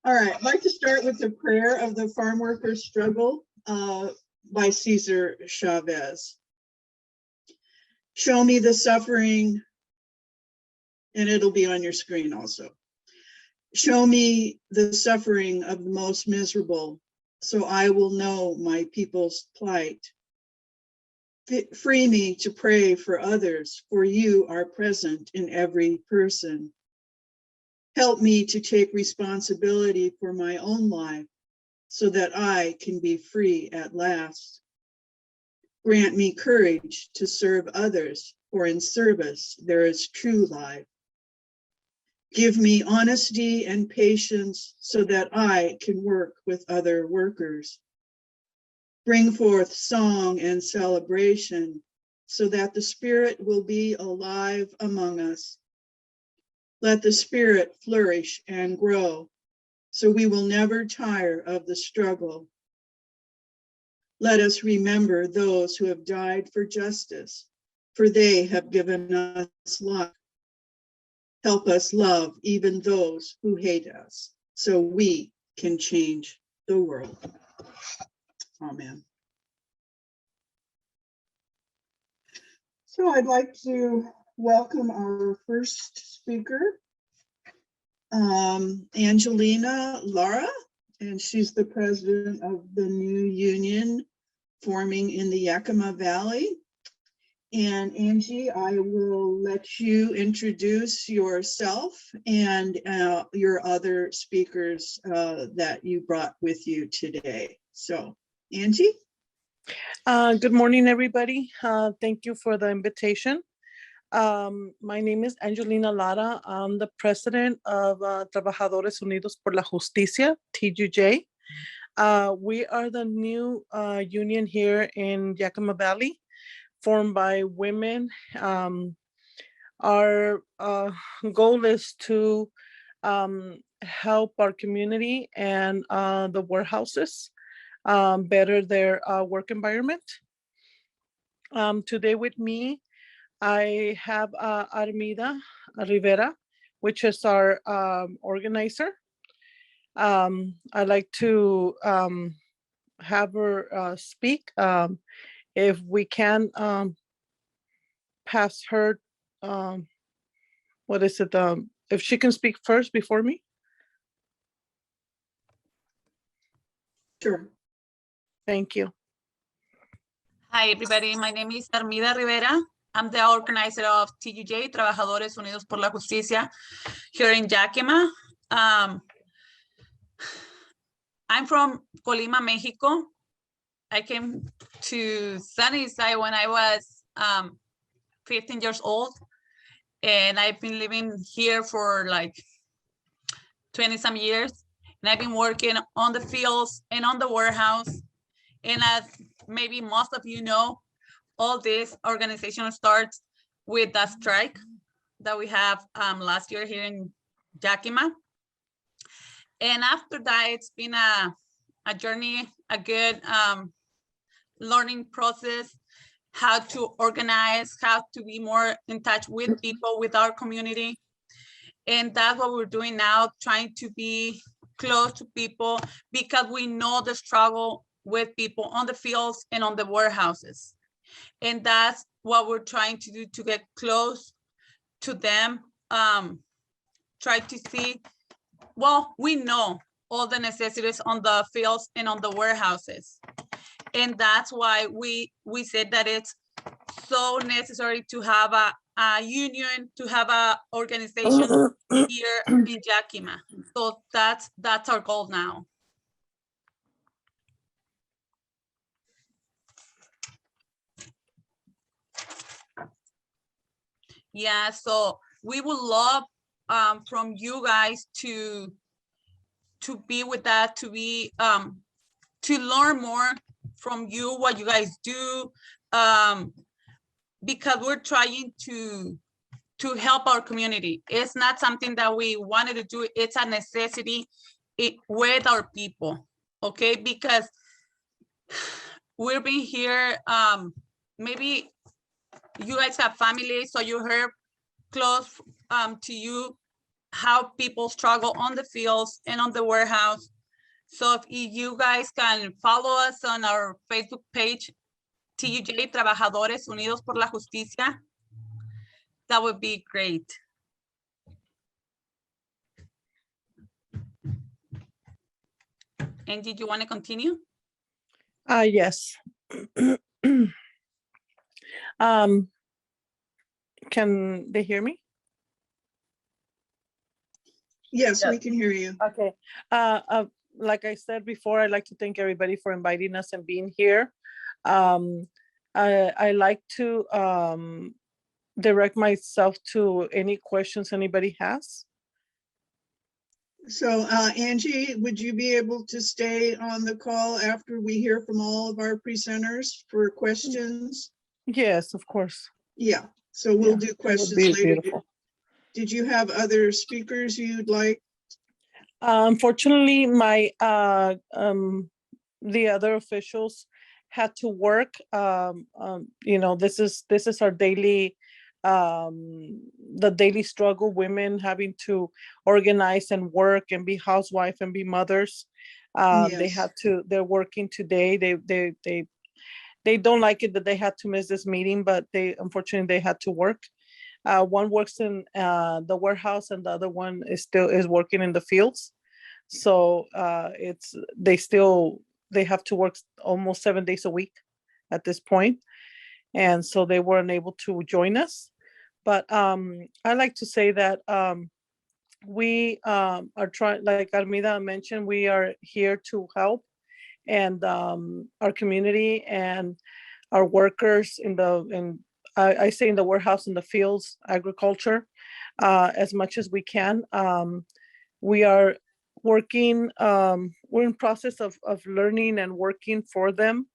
All right, I'd like to start with the prayer of the farm worker struggle by Cesar Chavez. Show me the suffering, and it'll be on your screen also. Show me the suffering of the most miserable, so I will know my people's plight. Free me to pray for others, for you are present in every person. Help me to take responsibility for my own life so that I can be free at last. Grant me courage to serve others, for in service there is true life. Give me honesty and patience so that I can work with other workers. Bring forth song and celebration so that the Spirit will be alive among us. Let the Spirit flourish and grow so we will never tire of the struggle. Let us remember those who have died for justice, for they have given us life. Help us love even those who hate us so we can change the world. Amen. So I'd like to welcome our first speaker, Angelina Lara, and she's the president of the new union forming in the Yakima Valley. And Angie, I will let you introduce yourself and your other speakers that you brought with you today. So, Angie? Good morning, everybody. Thank you for the invitation. My name is Angelina Lara. I'm the president of Trabajadores Unidos por la Justicia, TUJ. We are the new union here in Yakima Valley, formed by women. Our goal is to help our community and the warehouses better their work environment. Today with me, I have Armida Rivera, which is our organizer. I'd like to have her speak. If we can pass her, if she can speak first before me? Sure. Thank you. Hi, everybody. My name is Armida Rivera. I'm the organizer of TUJ, Trabajadores Unidos por la Justicia, here in Yakima. I'm from Colima, Mexico. I came to Sunnyside when I was 15 years old, and I've been living here for like 20 some years. And I've been working on the fields and on the warehouse. And as maybe most of you know, all this organization starts with a strike that we have last year here in Yakima. And after that, it's been a journey, a good learning process, how to organize, how to be more in touch with people, with our community. And that's what we're doing now, trying to be close to people because we know the struggle with people on the fields and on the warehouses. And that's what we're trying to do, to get close to them, try to see, well, we know all the necessities on the fields and on the warehouses. And that's why we said that it's so necessary to have a union, to have a organization here in Yakima. So that's our goal now. Yeah, so we would love from you guys to be with that, to be to learn more from you, what you guys do, because we're trying to help our community. It's not something that we wanted to do, it's a necessity with our people, okay? Because we've been here, maybe you guys have families, so you heard close to you how people struggle on the fields and on the warehouse. So if you guys can follow us on our Facebook page, TUJ, Trabajadores Unidos por la Justicia, that would be great. And did you want to continue? Yes. Can they hear me? Yes, we can hear you. Okay. Like I said before, I'd like to thank everybody for inviting us and being here. I like to direct myself to any questions anybody has. So Angie, would you be able to stay on the call after we hear from all of our presenters for questions? Yes, of course. Yeah, so we'll Yeah, do that would questions be later. beautiful. Did you have other speakers you'd like? Unfortunately, the other officials had to work. You know, this is our daily, the daily struggle, women having to organize and work and be housewife and be mothers. They Yes. had to, they're working today. They don't like it that they had to miss this meeting, but unfortunately they had to work. One works in the warehouse and the other one is working in the fields. So they have to work almost 7 days a week at this point. And so they weren't able to join us. But I like to say that we are trying, like Armida mentioned, we are here to help and our community and our workers I say in the warehouse, in the fields, agriculture, as much as we can. We are working, we're in process of learning and working for them.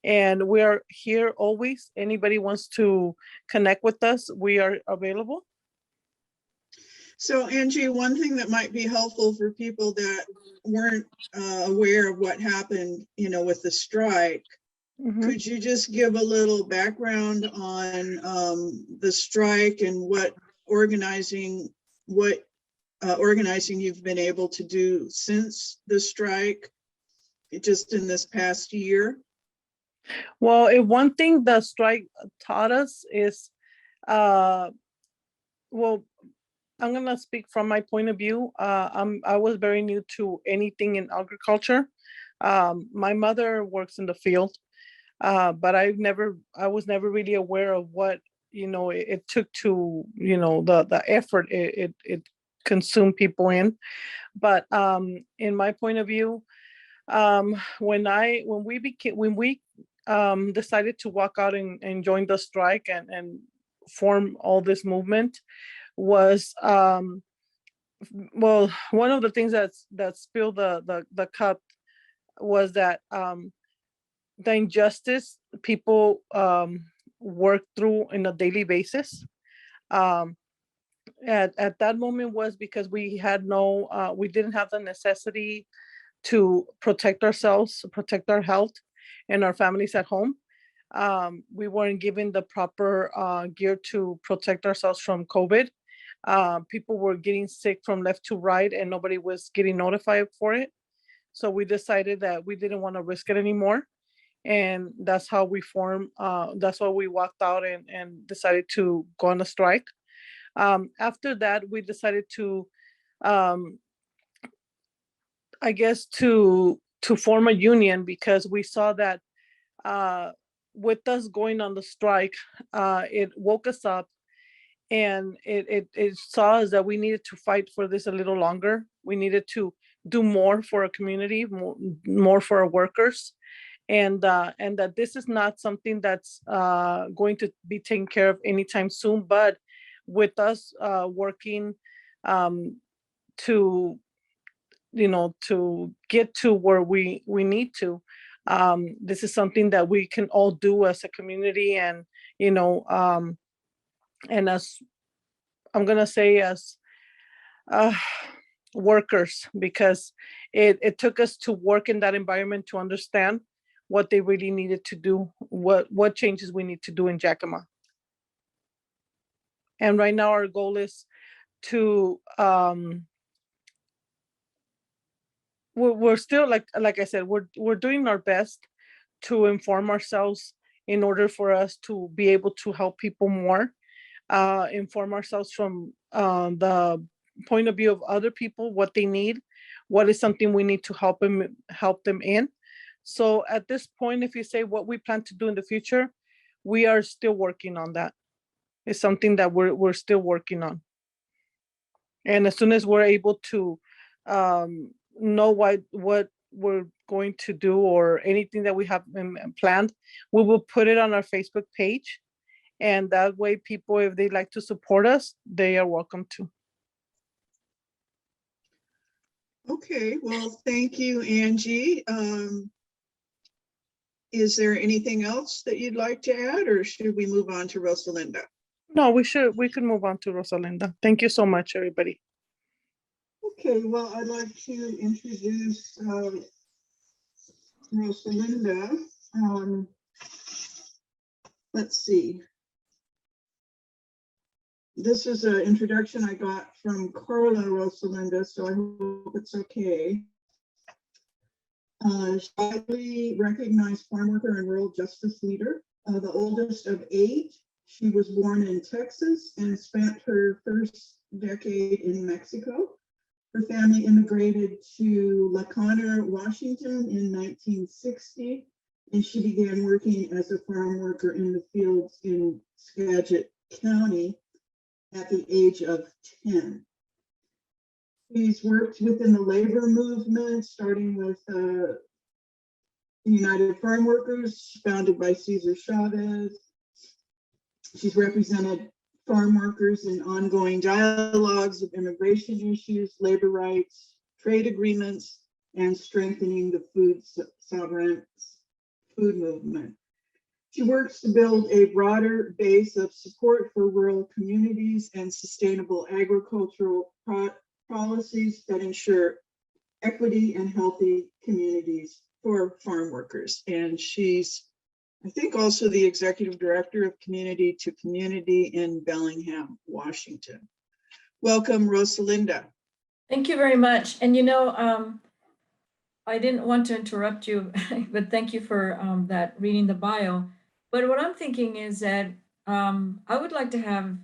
And we are here always. Anybody wants to connect with us, we are available. So Angie, one thing that might be helpful for people that weren't aware of what happened, you know, with the strike, could you just give a little background on the strike and what organizing you've been able to do since the strike, just in this past year? Well, one thing the strike taught us is, well, I'm gonna speak from my point of view. I was very new to anything in agriculture. My mother works in the field, but I was never really aware of what, you know, it took to, you know, the effort it consumed people in. But in my point of view, when we decided to walk out and join the strike and form all this movement was, well, one of the things that spilled the cup was that the injustice people work through on a daily basis. At that moment was because we had we didn't have the necessity to protect ourselves, protect our health and our families at home. We weren't given the proper gear to protect ourselves from COVID. People were getting sick from left to right and nobody was getting notified for it. So we decided that we didn't want to risk it anymore. And that's how we formed, that's why we walked out and decided to go on a strike. After that, we decided to, I guess, to form a union because we saw that with us going on the strike, it woke us up and it saw us that we needed to fight for this a little longer. We needed to do more for our community, more for our workers. And that this is not something that's going to be taken care of anytime soon, but with us working to, you know, to get to where we need to, this is something that we can all do as a community. And, you know, and as I'm gonna say, as workers, because it took us to work in that environment to understand what they really needed to do, what changes we need to do in Yakima. And right now our goal is to we're still like I said, we're doing our best to inform ourselves in order for us to be able to help people more, inform ourselves from the point of view of other people, what they need, what is something we need to help them in. So at this point, if you say what we plan to do in the future, we are still working on that. It's something that we're still working on. And as soon as we're able to know what we're going to do or anything that we have planned, we will put it on our Facebook page. And that way people, if they like to support us, they are welcome to. Okay, well, thank you, Angie. Is there anything else that you'd like to add, or should we move on to Rosalinda? No, we can move on to Rosalinda. Thank you so much, everybody. Okay, well, I'd like to introduce Rosalinda. Let's see. This is an introduction I got from Carla Rosalinda, so I hope it's okay. Widely recognized farm worker and rural justice leader, the oldest of 8. She was born in Texas and spent her first decade in Mexico. Her family immigrated to La Conner, Washington in 1960, and she began working as a farm worker in the fields in Skagit County at the age of 10. She's worked within the labor movement, starting with United Farmworkers, founded by Cesar Chavez. She's represented farm workers in ongoing dialogues of immigration issues, labor rights, trade agreements, and strengthening the sovereign food movement. She works to build a broader base of support for rural communities and sustainable agricultural policies that ensure equity and healthy communities for farm workers. And she's, I think, also the executive director of Community to Community in Bellingham, Washington. Welcome, Rosalinda. Thank you very much. And I didn't want to interrupt you, but thank you for that reading the bio. But what I'm thinking is that I would like to have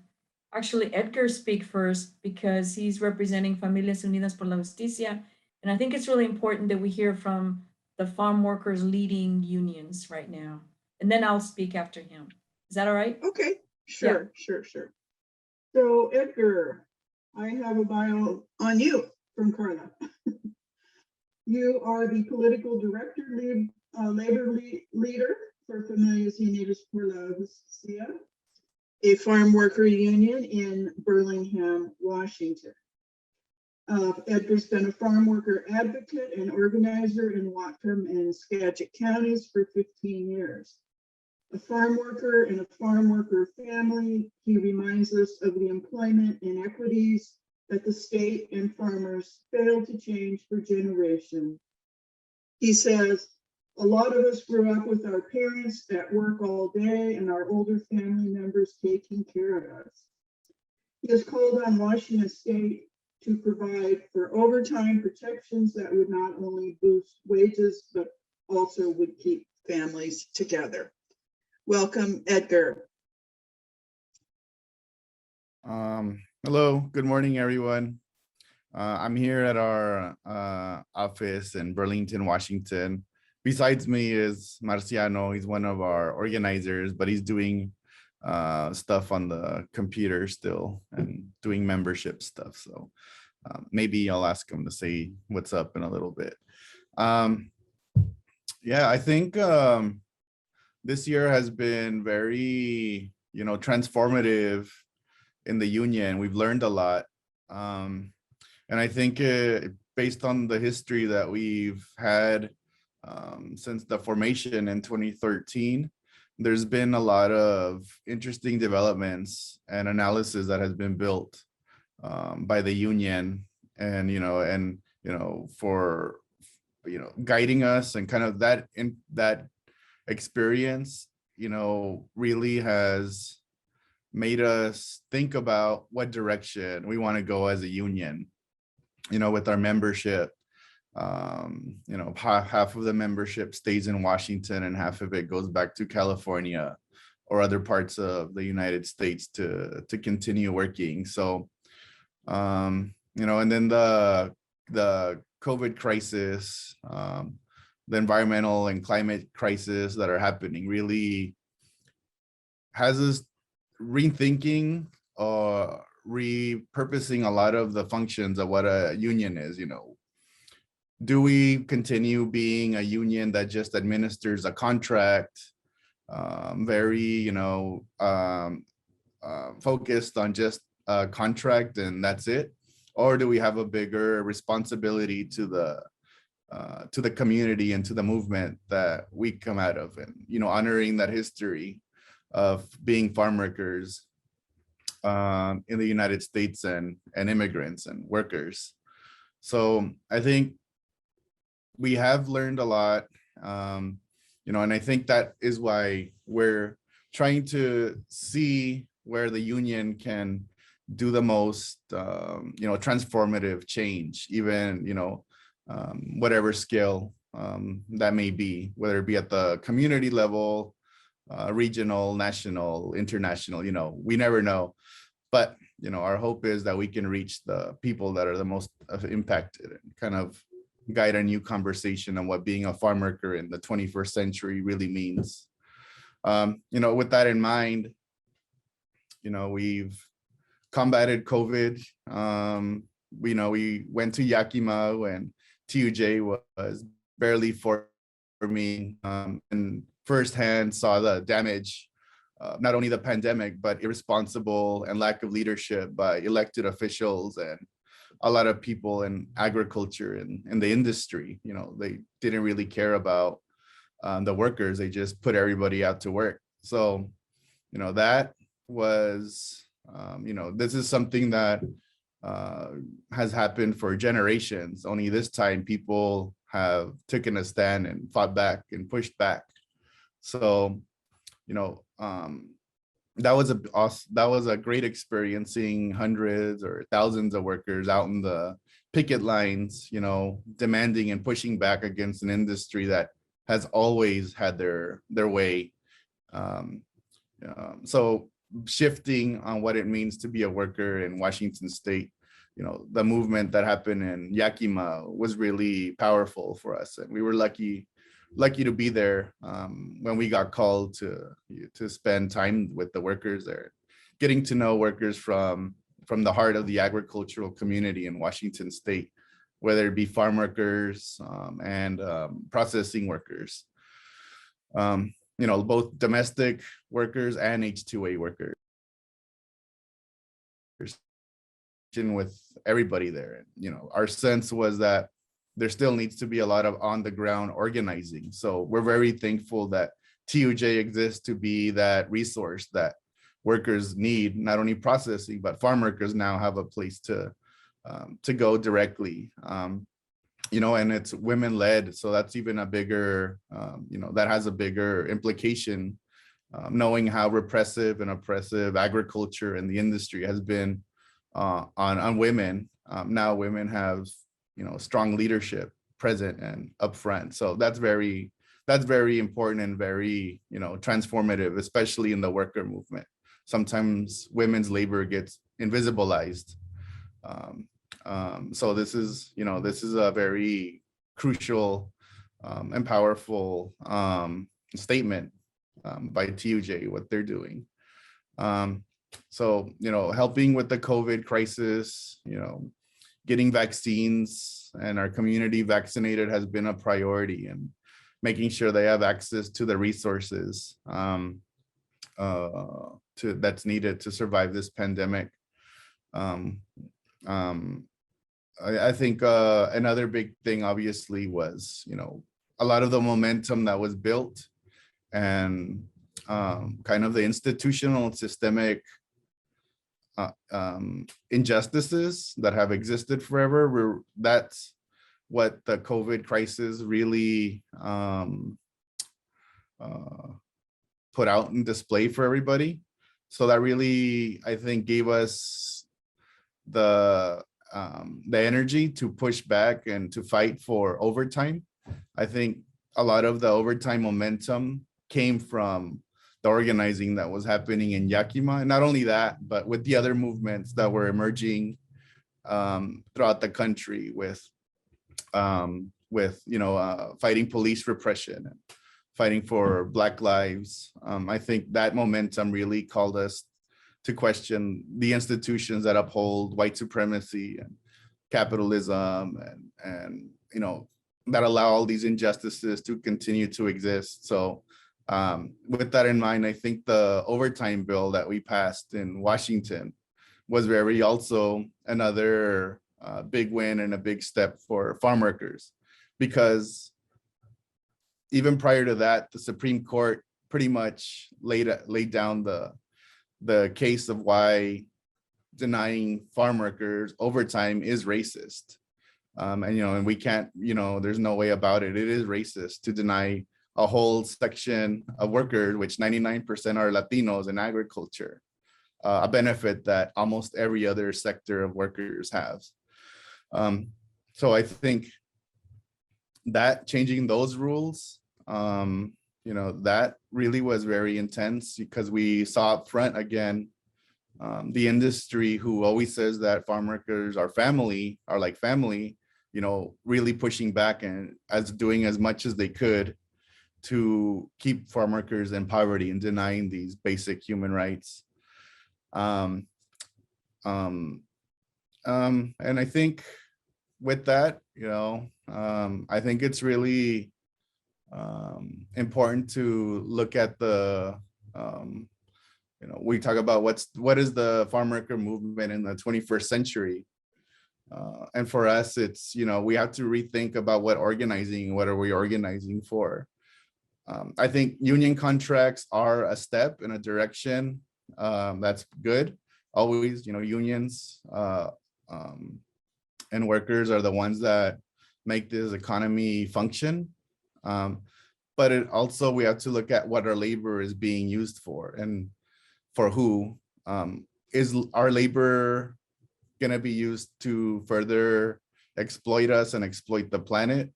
actually Edgar speak first, because he's representing Familias Unidas por la Justicia. And I think it's really important that we hear from the farm workers leading unions right now. And then I'll speak after him. Is that all right? Okay, sure, sure. So Edgar, I have a bio on you from Carla. You are the political director, labor leader for Familias Unidas por la Justicia, a farm worker union in Burlingame, Washington. Edgar's been a farm worker advocate and organizer in Whatcom and Skagit counties for 15 years. A farm worker and a farm worker family, he reminds us of the employment inequities that the state and farmers failed to change for generations. He says, a lot of us grew up with our parents at work all day and our older family members taking care of us. He has called on Washington State to provide for overtime protections that would not only boost wages, but also would keep families together. Welcome, Edgar. Hello, good morning, everyone. I'm here at our office in Burlington, Washington. Besides me is Marciano. He's one of our organizers, but he's doing stuff on the computer still and doing membership stuff. So maybe I'll ask him to say what's up in a little bit. Yeah, I think this year has been very, transformative in the union. We've learned a lot. And I think based on the history that we've had since the formation in 2013, there's been a lot of interesting developments and analysis that has been built by the union, and for guiding us, and kind of that experience really has made us think about what direction we want to go as a union, with our membership. Half of the membership stays in Washington and half of it goes back to California or other parts of the United States to continue working. So, and then the COVID crisis, the environmental and climate crisis that are happening really has us rethinking or repurposing a lot of the functions of what a union is. Do we continue being a union that just administers a contract, very, focused on just a contract and that's it? Or do we have a bigger responsibility to the community and to the movement that we come out of, and, honoring that history of being farm workers in the United States and immigrants and workers. So I think we have learned a lot, and I think that is why we're trying to see where the union can do the most, transformative change, even, whatever scale that may be, whether it be at the community level, regional, national, international, we never know. But, our hope is that we can reach the people that are the most impacted and kind of guide a new conversation on what being a farm worker in the 21st century really means. With that in mind, we've combated COVID. We went to Yakima when TUJ was barely forming, and firsthand saw the damage, not only the pandemic, but irresponsible and lack of leadership by elected officials and a lot of people in agriculture and in the industry. They didn't really care about the workers. They just put everybody out to work. So, that was, this is something that has happened for generations. Only this time people have taken a stand and fought back and pushed back. So, that was a great experience, seeing hundreds or thousands of workers out in the picket lines, demanding and pushing back against an industry that has always had their way. So shifting on what it means to be a worker in Washington State, the movement that happened in Yakima was really powerful for us, and we were lucky to be there when we got called to spend time with the workers there, getting to know workers from the heart of the agricultural community in Washington State, whether it be farm workers and processing workers, both domestic workers and H-2A workers, with everybody there. Our sense was that there still needs to be a lot of on the ground organizing. So we're very thankful that TUJ exists to be that resource that workers need, not only processing, but farm workers now have a place to go directly. And it's women led. So that's even a bigger, that has a bigger implication, knowing how repressive and oppressive agriculture and the industry has been on women. Now women have, strong leadership present and upfront. So that's very important and very, transformative, especially in the worker movement. Sometimes women's labor gets invisibilized. So this is a very crucial and powerful statement by TUJ, what they're doing. So, helping with the COVID crisis, getting vaccines and our community vaccinated has been a priority, and making sure they have access to the resources that's needed to survive this pandemic. I think another big thing obviously was, a lot of the momentum that was built and kind of the institutional and systemic injustices that have existed forever. That's what the COVID crisis really put out in display for everybody. So that really, I think, gave us the energy to push back and to fight for overtime. I think a lot of the overtime momentum came from the organizing that was happening in Yakima. And not only that, but with the other movements that were emerging throughout the country with fighting police repression and fighting for Black lives. I think that momentum really called us to question the institutions that uphold white supremacy and capitalism and that allow all these injustices to continue to exist. So with that in mind, I think the overtime bill that we passed in Washington was very also another big win and a big step for farm workers, because even prior to that, the Supreme Court pretty much laid down the case of why denying farm workers overtime is racist. And we can't, there's no way about it. It is racist to deny a whole section of workers, which 99% are Latinos in agriculture, a benefit that almost every other sector of workers has. So I think that changing those rules, that really was very intense, because we saw up front again, the industry, who always says that farm workers are like family, really pushing back and doing as much as they could to keep farm workers in poverty and denying these basic human rights. And I think with that, I think it's really important to look at the, we talk about what is the farm worker movement in the 21st century. And for us, it's, we have to rethink about what are we organizing for? I think union contracts are a step in a direction that's good. Always, unions and workers are the ones that make this economy function. But it also, we have to look at what our labor is being used for and for who. Is our labor going to be used to further exploit us and exploit the planet?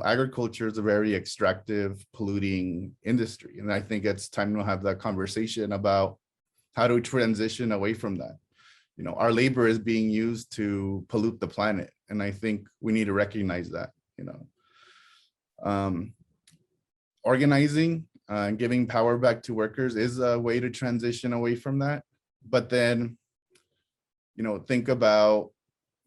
Agriculture is a very extractive, polluting industry. And I think it's time to have that conversation about how to transition away from that. Our labor is being used to pollute the planet. And I think we need to recognize that, organizing and giving power back to workers is a way to transition away from that. But then, think about,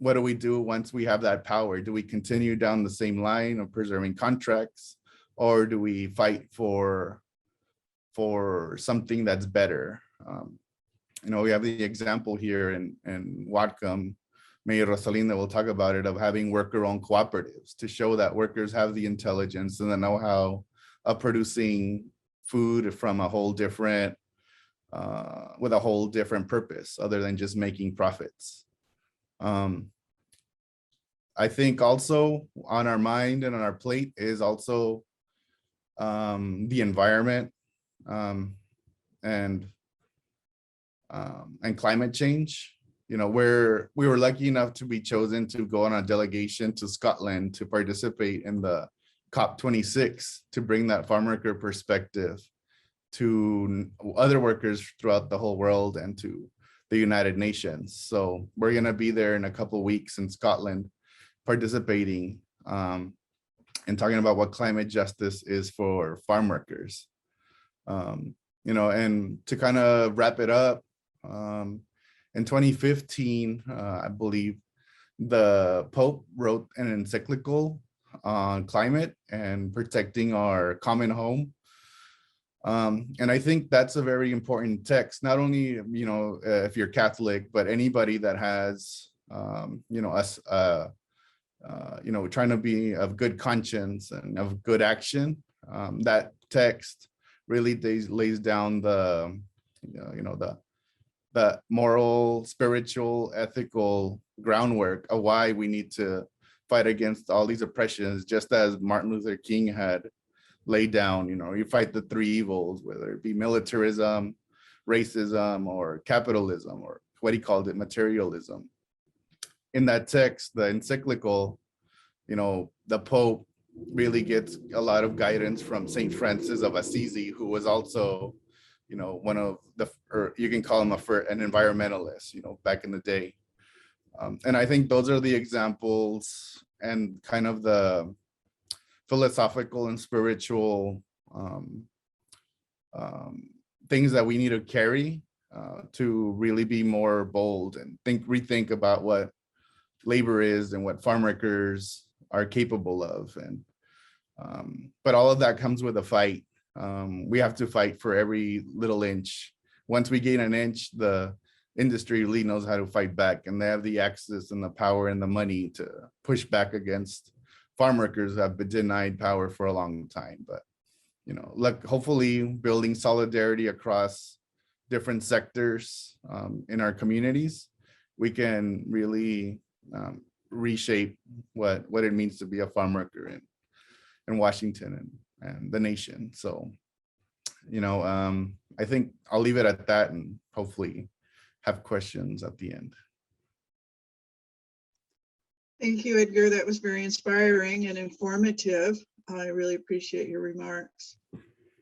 what do we do once we have that power? Do we continue down the same line of preserving contracts, or do we fight for something that's better? We have the example here in Whatcom, Mayor Rosalinda will talk about it, of having worker-owned cooperatives to show that workers have the intelligence and the know-how of producing food from a whole different, with a whole different purpose other than just making profits. I think also on our mind and on our plate is also the environment and climate change. We were lucky enough to be chosen to go on a delegation to Scotland to participate in the COP26 to bring that farm worker perspective to other workers throughout the whole world and to the United Nations. So we're going to be there in a couple of weeks in Scotland participating and talking about what climate justice is for farm workers. And to kind of wrap it up, in 2015, I believe the Pope wrote an encyclical on climate and protecting our common home. And I think that's a very important text, not only, if you're Catholic, but anybody that has, trying to be of good conscience and of good action. That text really lays down the moral, spiritual, ethical groundwork of why we need to fight against all these oppressions, just as Martin Luther King had laid down. You fight the three evils, whether it be militarism, racism or capitalism, or what he called it, materialism. In that text, the encyclical, the Pope really gets a lot of guidance from St. Francis of Assisi, who was also, one of the, or you can call him an environmentalist, back in the day. And I think those are the examples and kind of the philosophical and spiritual things that we need to carry to really be more bold and rethink about what labor is and what farm workers are capable of. And but all of that comes with a fight. We have to fight for every little inch. Once we gain an inch, the industry really knows how to fight back, and they have the access and the power and the money to push back against farm workers that have been denied power for a long time. But look, hopefully building solidarity across different sectors in our communities, we can really reshape what it means to be a farm worker in Washington and the nation. So, I think I'll leave it at that and hopefully have questions at the end. Thank you, Edgar. That was very inspiring and informative. I really appreciate your remarks.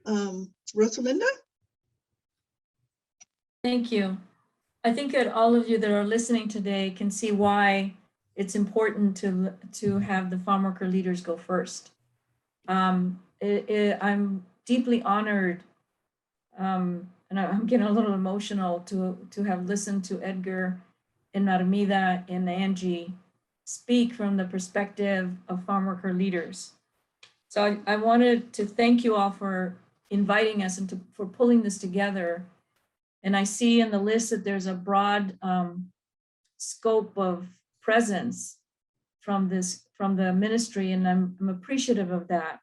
Rosalinda? Thank you. I think that all of you that are listening today can see why it's important to have the farm worker leaders go first. I'm deeply honored, and I'm getting a little emotional to have listened to Edgar and Armida and Angie speak from the perspective of farm worker leaders. So I wanted to thank you all for inviting us and for pulling this together. And I see in the list that there's a broad scope of presence from the ministry, and I'm appreciative of that.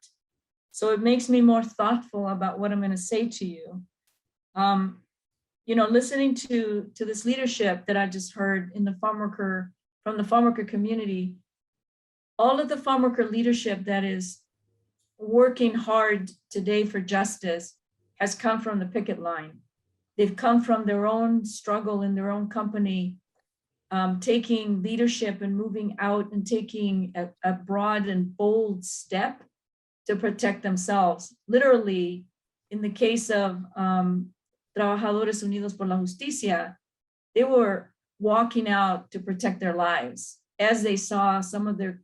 So it makes me more thoughtful about what I'm going to say to you. Listening to this leadership that I just heard in the farm worker community, all of the farm worker leadership that is working hard today for justice has come from the picket line. They've come from their own struggle in their own company, taking leadership and moving out and taking a broad and bold step to protect themselves. Literally, in the case of Trabajadores Unidos por la Justicia, they were walking out to protect their lives as they saw some of their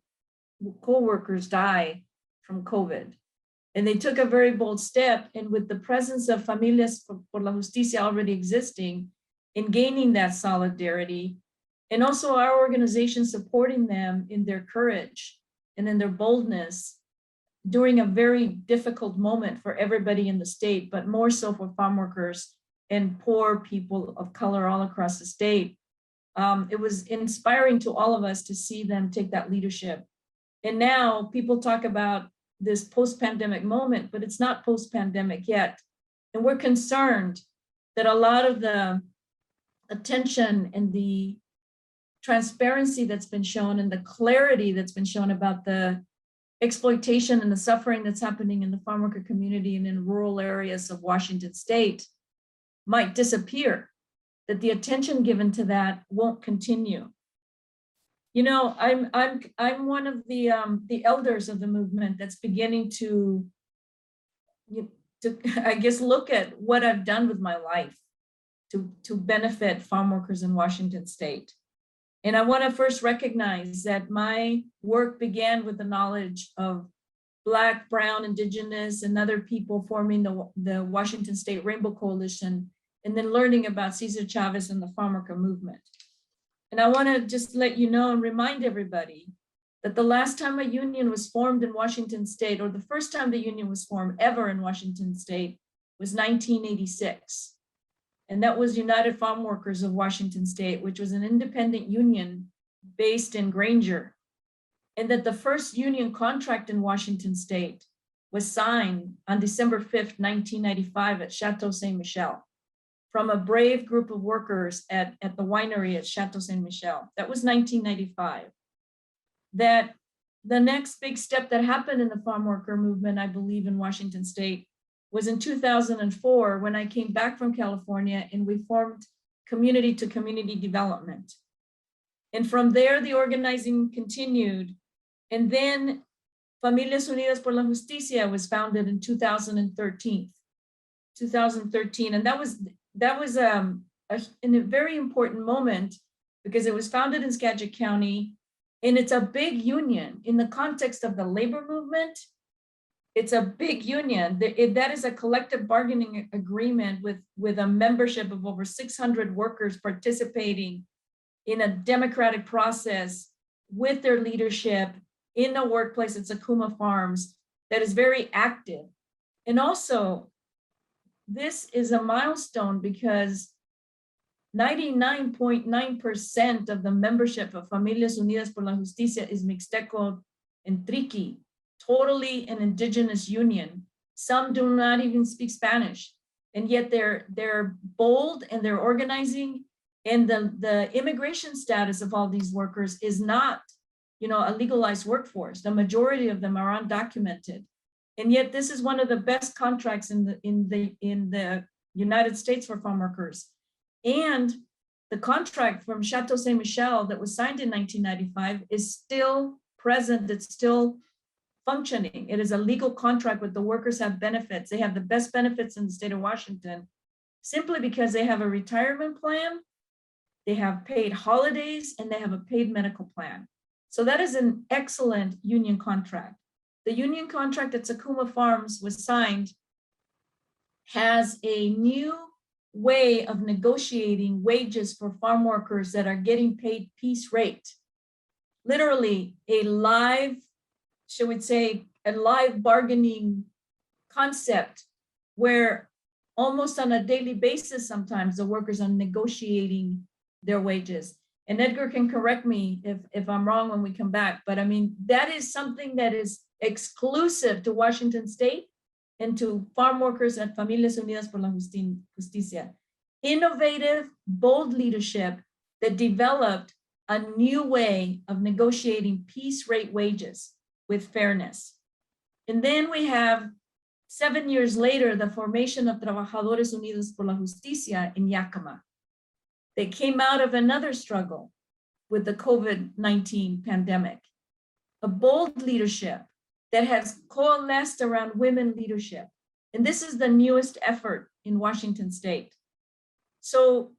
co-workers die from COVID. And they took a very bold step, and with the presence of Familias por la Justicia already existing, in gaining that solidarity, and also our organization supporting them in their courage and in their boldness during a very difficult moment for everybody in the state, but more so for farm workers and poor people of color all across the state. It was inspiring to all of us to see them take that leadership. And now people talk about this post-pandemic moment, but it's not post-pandemic yet. And we're concerned that a lot of the attention and the transparency that's been shown and the clarity that's been shown about the exploitation and the suffering that's happening in the farm worker community and in rural areas of Washington state might disappear, that the attention given to that won't continue. I'm one of the elders of the movement that's beginning to I guess look at what I've done with my life to benefit farm workers in Washington state. And I want to first recognize that my work began with the knowledge of Black, Brown, Indigenous, and other people forming the Washington State Rainbow Coalition, and then learning about Cesar Chavez and the farm worker movement. And I want to just let you know and remind everybody that the last time a union was formed in Washington state, or the first time the union was formed ever in Washington state, was 1986. And that was United Farm Workers of Washington state, which was an independent union based in Granger. And that the first union contract in Washington state was signed on December 5th, 1995 at Chateau Saint Michel, from a brave group of workers at the winery at Chateau Saint Michel. That was 1995. That the next big step that happened in the farm worker movement, I believe, in Washington state was in 2004 when I came back from California and we formed Community to Community Development. And from there, the organizing continued. And then Familias Unidas por la Justicia was founded in 2013. And that was a very important moment because it was founded in Skagit County, and it's a big union in the context of the labor movement. It's a big union. That is a collective bargaining agreement with a membership of over 600 workers participating in a democratic process with their leadership in a workplace at Sakuma Farms that is very active. And also, this is a milestone because 99.9% of the membership of Familias Unidas por la Justicia is Mixteco and Triqui, totally an indigenous union. Some do not even speak Spanish, and yet they're bold and they're organizing. And the immigration status of all these workers is not, a legalized workforce. The majority of them are undocumented, and yet this is one of the best contracts in the United States for farm workers. And the contract from Chateau Saint Michel that was signed in 1995 is still present. It's still functioning. It is a legal contract with the workers have benefits. They have the best benefits in the state of Washington simply because they have a retirement plan, they have paid holidays, and they have a paid medical plan. So that is an excellent union contract. The union contract at Sakuma Farms was signed has a new way of negotiating wages for farm workers that are getting paid piece rate. Literally a live, should we say, a live bargaining concept where almost on a daily basis, sometimes the workers are negotiating their wages. And Edgar can correct me if I'm wrong when we come back, but I mean, that is something that is exclusive to Washington State and to farm workers at Familias Unidas por la Justicia. Innovative, bold leadership that developed a new way of negotiating piece rate wages with fairness. And then we have 7 years later, the formation of Trabajadores Unidos por la Justicia in Yakima. They came out of another struggle with the COVID-19 pandemic, a bold leadership that has coalesced around women leadership. And this is the newest effort in Washington State. So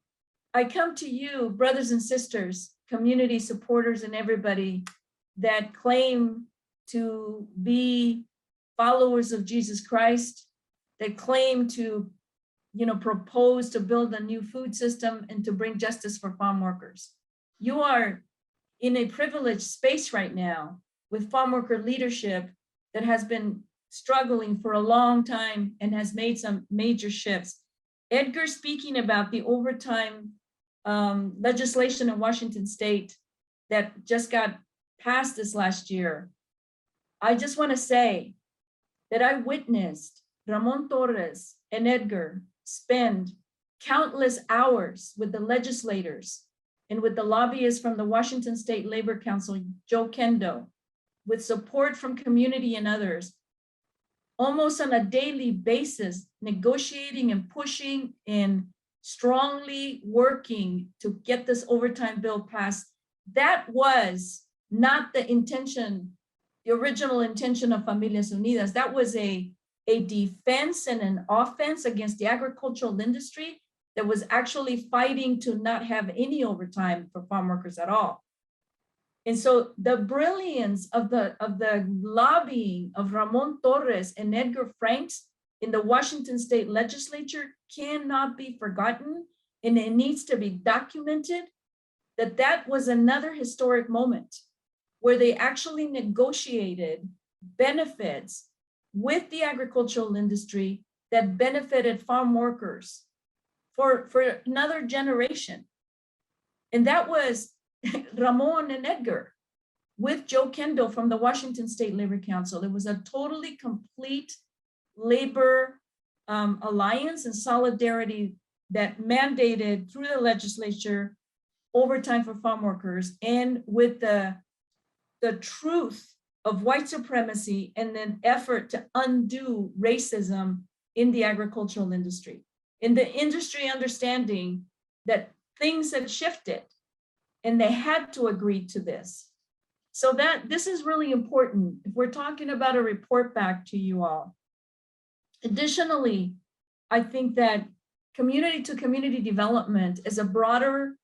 I come to you, brothers and sisters, community supporters, and everybody that claim to be followers of Jesus Christ, that claim to, propose to build a new food system and to bring justice for farm workers. You are in a privileged space right now with farm worker leadership that has been struggling for a long time and has made some major shifts. Edgar speaking about the overtime legislation in Washington State that just got passed this last year. I just want to say that I witnessed Ramon Torres and Edgar spend countless hours with the legislators and with the lobbyists from the Washington State Labor Council, Joe Kendo, with support from community and others, almost on a daily basis, negotiating and pushing and strongly working to get this overtime bill passed. That was not the intention, the original intention of Familias Unidas. That was a defense and an offense against the agricultural industry that was actually fighting to not have any overtime for farm workers at all. And so the brilliance of the lobbying of Ramon Torres and Edgar Franks in the Washington State Legislature cannot be forgotten, and it needs to be documented that was another historic moment where they actually negotiated benefits with the agricultural industry that benefited farm workers for another generation. And that was Ramon and Edgar with Joe Kendo from the Washington State Labor Council. It was a totally complete labor alliance and solidarity that mandated through the legislature overtime for farm workers, and with the truth of white supremacy and an effort to undo racism in the agricultural industry, in the industry understanding that things had shifted and they had to agree to this. So that this is really important if we're talking about a report back to you all. Additionally, I think that community to community development is a broader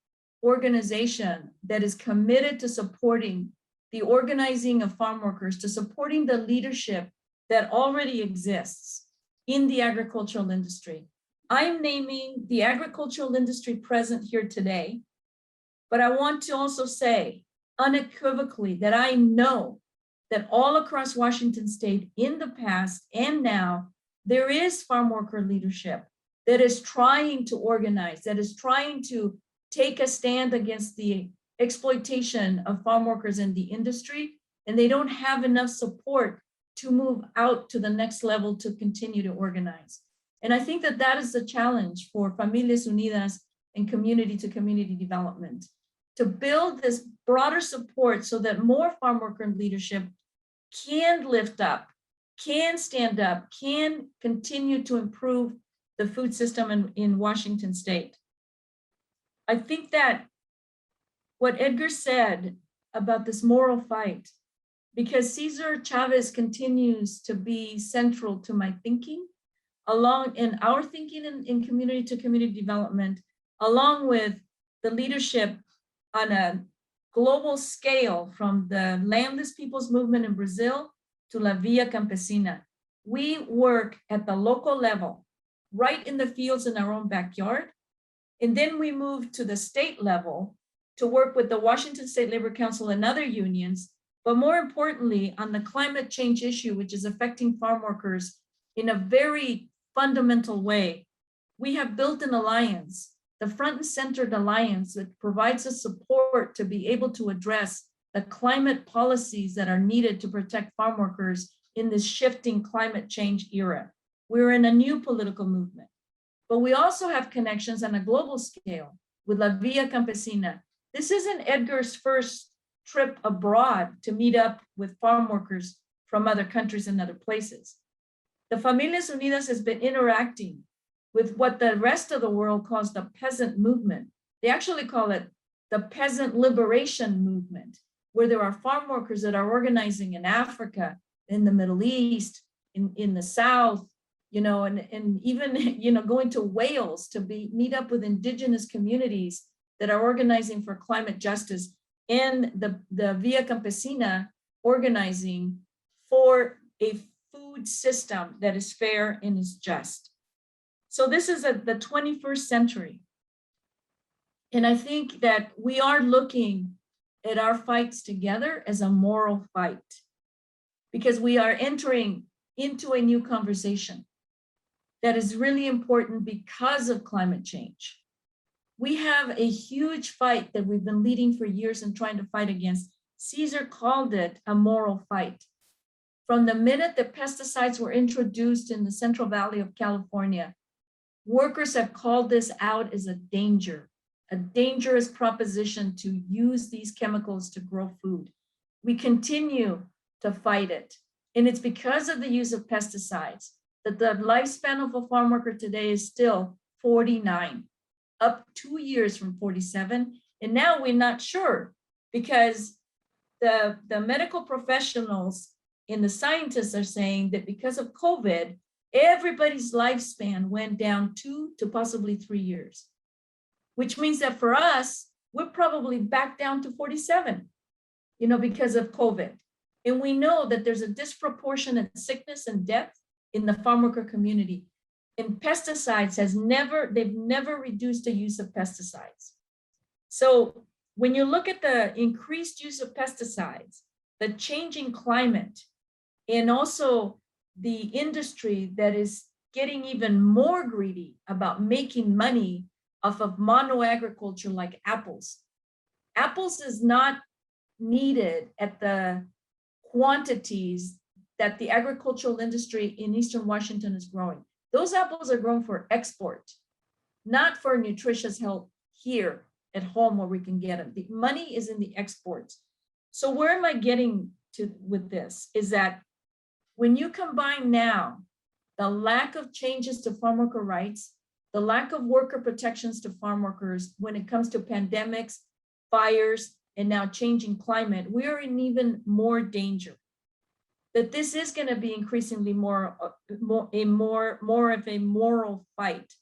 organization that is committed to supporting the organizing of farm workers, to supporting the leadership that already exists in the agricultural industry. I'm naming the agricultural industry present here today, but I want to also say unequivocally that I know that all across Washington state in the past and now, there is farm worker leadership that is trying to organize, that is trying to take a stand against the exploitation of farm workers in the industry, and they don't have enough support to move out to the next level to continue to organize. And I think that that is the challenge for Familias Unidas and community to community development, to build this broader support so that more farm worker leadership can lift up, can stand up, can continue to improve the food system in Washington state. I think that what Edgar said about this moral fight, because Cesar Chavez continues to be central to my thinking, along in our thinking in community to community development, along with the leadership on a global scale from the landless people's movement in Brazil to La Via Campesina. We work at the local level, right in the fields in our own backyard. And then we move to the state level to work with the Washington State Labor Council and other unions, but more importantly, on the climate change issue, which is affecting farm workers in a very fundamental way. We have built an alliance, the front and centered alliance that provides us support to be able to address the climate policies that are needed to protect farm workers in this shifting climate change era. We're in a new political movement, but we also have connections on a global scale with La Via Campesina. This isn't Edgar's first trip abroad to meet up with farm workers from other countries and other places. The Familias Unidas has been interacting with what the rest of the world calls the peasant movement. They actually call it the peasant liberation movement, where there are farm workers that are organizing in Africa, in the Middle East, in the South, and even, going to Wales to meet up with indigenous communities that are organizing for climate justice, and the Via Campesina organizing for a food system that is fair and is just. So this is the 21st century. And I think that we are looking at our fights together as a moral fight, because we are entering into a new conversation that is really important because of climate change. We have a huge fight that we've been leading for years and trying to fight against. Cesar called it a moral fight. From the minute that pesticides were introduced in the Central Valley of California, workers have called this out as a dangerous proposition to use these chemicals to grow food. We continue to fight it. And it's because of the use of pesticides that the lifespan of a farm worker today is still 49, up 2 years from 47. And now we're not sure, because the medical professionals and the scientists are saying that because of COVID, everybody's lifespan went down 2 to possibly 3 years, which means that for us, we're probably back down to 47, because of COVID. And we know that there's a disproportionate sickness and death in the farm worker community. And pesticides they've never reduced the use of pesticides. So when you look at the increased use of pesticides, the changing climate, and also the industry that is getting even more greedy about making money off of mono-agriculture like apples. Apples is not needed at the quantities that the agricultural industry in Eastern Washington is growing. Those apples are grown for export, not for nutritious health here at home where we can get them. The money is in the exports. So where am I getting to with this is that when you combine now the lack of changes to farm worker rights, the lack of worker protections to farm workers when it comes to pandemics, fires, and now changing climate, we are in even more danger. That this is going to be increasingly more of a moral fight.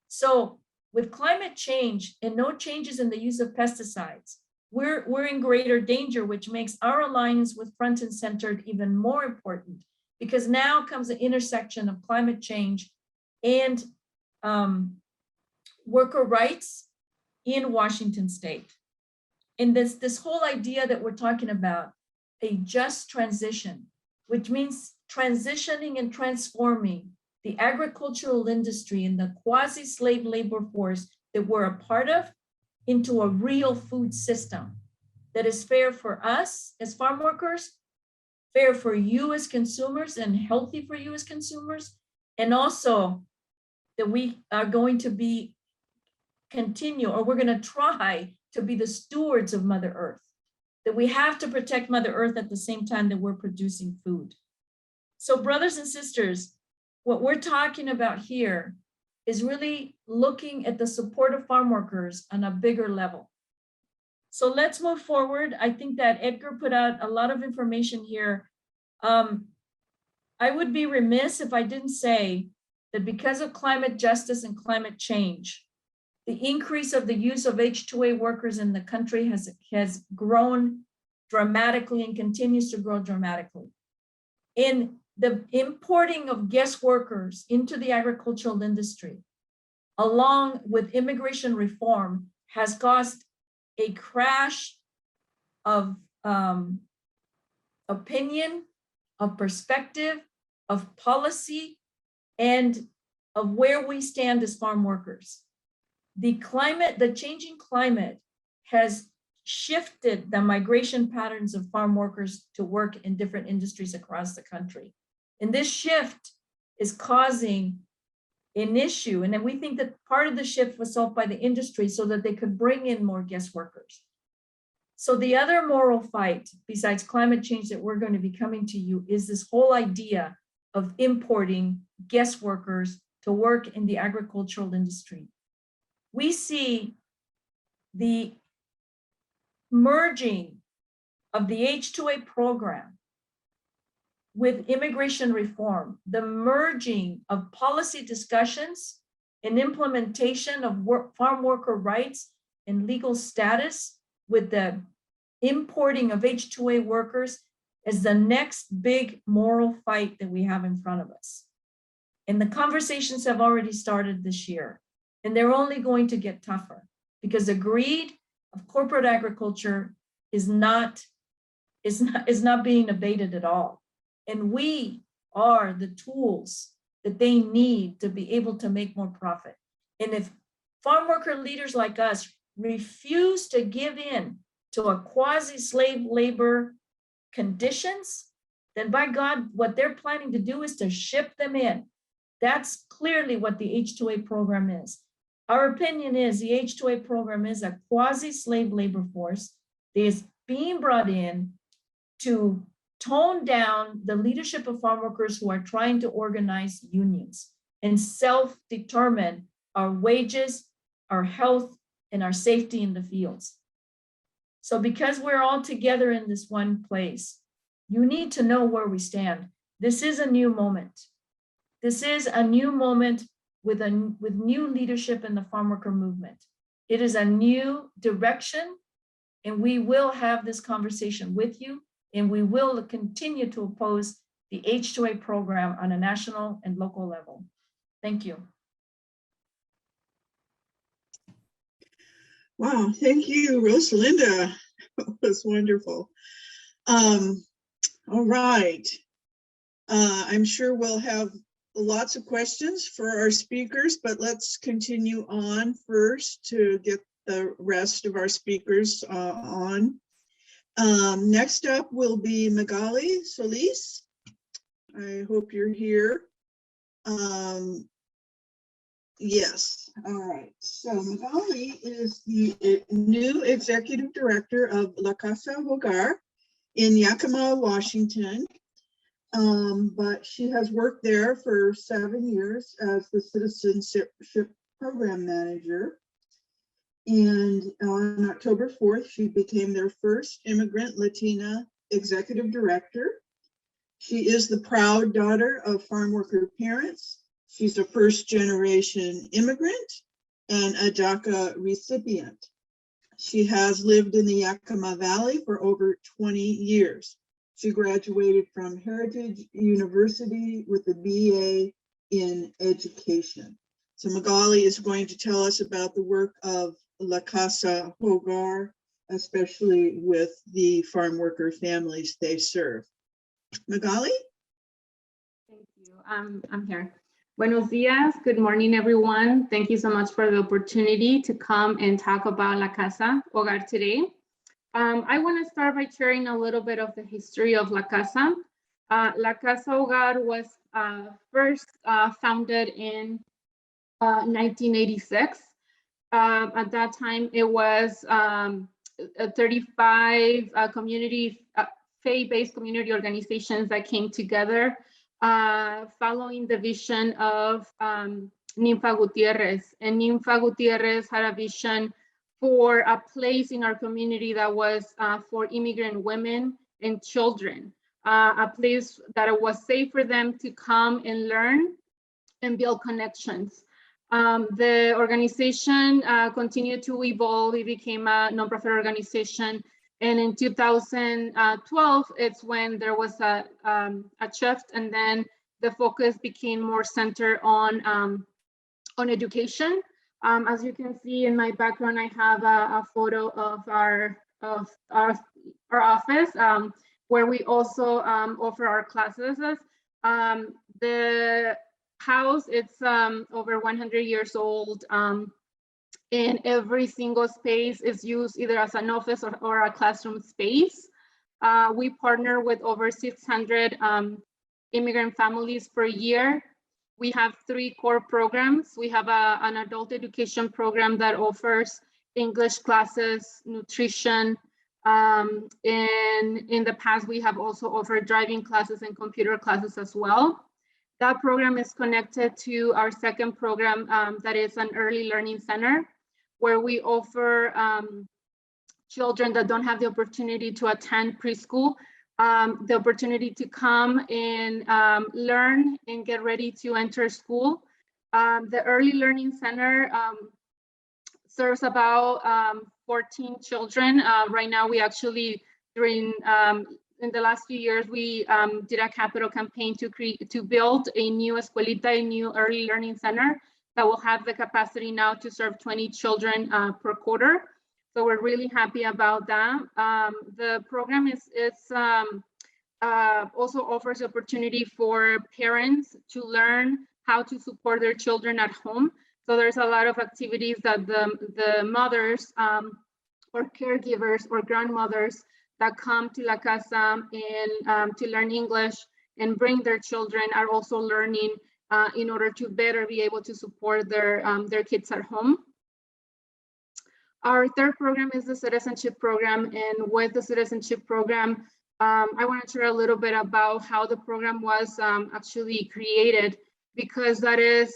So with climate change and no changes in the use of pesticides, we're in greater danger, which makes our alliance with Front and Centered even more important, because now comes the intersection of climate change and worker rights in Washington state. And this whole idea that we're talking about, a just transition, which means transitioning and transforming the agricultural industry and the quasi-slave labor force that we're a part of into a real food system that is fair for us as farm workers, fair for you as consumers and healthy for you as consumers, and also that we are going to be we're going to try to be the stewards of Mother Earth, that we have to protect Mother Earth at the same time that we're producing food. So brothers and sisters, what we're talking about here is really looking at the support of farm workers on a bigger level. So let's move forward. I think that Edgar put out a lot of information here. I would be remiss if I didn't say that because of climate justice and climate change, the increase of the use of H-2A workers in the country has grown dramatically and continues to grow dramatically. In the importing of guest workers into the agricultural industry, along with immigration reform, has caused a crash of opinion, of perspective, of policy, and of where we stand as farm workers. The changing climate has shifted the migration patterns of farm workers to work in different industries across the country. And this shift is causing an issue. And then we think that part of the shift was solved by the industry so that they could bring in more guest workers. So the other moral fight besides climate change that we're going to be coming to you is this whole idea of importing guest workers to work in the agricultural industry. We see the merging of the H-2A program with immigration reform, the merging of policy discussions and implementation of farm worker rights and legal status with the importing of H-2A workers as the next big moral fight that we have in front of us. And the conversations have already started this year, and they're only going to get tougher because the greed of corporate agriculture is not being abated at all. And we are the tools that they need to be able to make more profit. And if farm worker leaders like us refuse to give in to a quasi-slave labor conditions, then by God, what they're planning to do is to ship them in. That's clearly what the H-2A program is. Our opinion is the H-2A program is a quasi-slave labor force that is being brought in to tone down the leadership of farm workers who are trying to organize unions and self-determine our wages, our health, and our safety in the fields. So because we're all together in this one place, you need to know where we stand. This is a new moment. This is a new moment with new leadership in the farm worker movement. It is a new direction, and we will have this conversation with you, and we will continue to oppose the H-2A program on a national and local level. Thank you. Wow, thank you, Rosalinda. That was wonderful. All right. I'm sure we'll have lots of questions for our speakers, but let's continue on first to get the rest of our speakers on. Next up will be Magali Solis. I hope you're here. Yes, all right. So Magali is the new executive director of La Casa Hogar in Yakima, Washington. But she has worked there for 7 years as the Citizenship Program Manager. And on October 4th, she became their first immigrant Latina executive director. She is the proud daughter of farm worker parents. She's a first-generation immigrant and a DACA recipient. She has lived in the Yakima Valley for over 20 years. She graduated from Heritage University with a BA in education. So Magali is going to tell us about the work of La Casa Hogar, especially with the farm worker families they serve. Magali? Thank you. I'm here. Buenos dias. Good morning, everyone. Thank you so much for the opportunity to come and talk about La Casa Hogar today. I want to start by sharing a little bit of the history of La Casa. La Casa Hogar was first founded in 1986. At that time, it was 35 community faith-based community organizations that came together following the vision of Ninfa Gutierrez. And Ninfa Gutierrez had a vision for a place in our community that was for immigrant women and children, a place that it was safe for them to come and learn and build connections. The organization continued to evolve. It became a nonprofit organization. And in 2012, it's when there was a shift, and then the focus became more centered on education. As you can see in my background, I have a photo of our office where we also offer our classes. The house, it's over 100 years old. And every single space is used either as an office or a classroom space. We partner with over 600 immigrant families per year. We have 3 core programs. We have an adult education program that offers English classes, nutrition. And in the past, we have also offered driving classes and computer classes as well. That program is connected to our second program that is an early learning center, where we offer children that don't have the opportunity to attend preschool, the opportunity to come and learn and get ready to enter school. The Early Learning Center serves about 14 children. Right now, we actually, in the last few years, we did a capital campaign to build a new escuelita, a new early learning center that will have the capacity now to serve 20 children per quarter. So we're really happy about that. The program also offers opportunity for parents to learn how to support their children at home. So there's a lot of activities that the mothers or caregivers or grandmothers that come to La Casa and to learn English and bring their children are also learning in order to better be able to support their kids at home. Our third program is the Citizenship Program, and with the Citizenship Program, I want to share a little bit about how the program was actually created, because that is,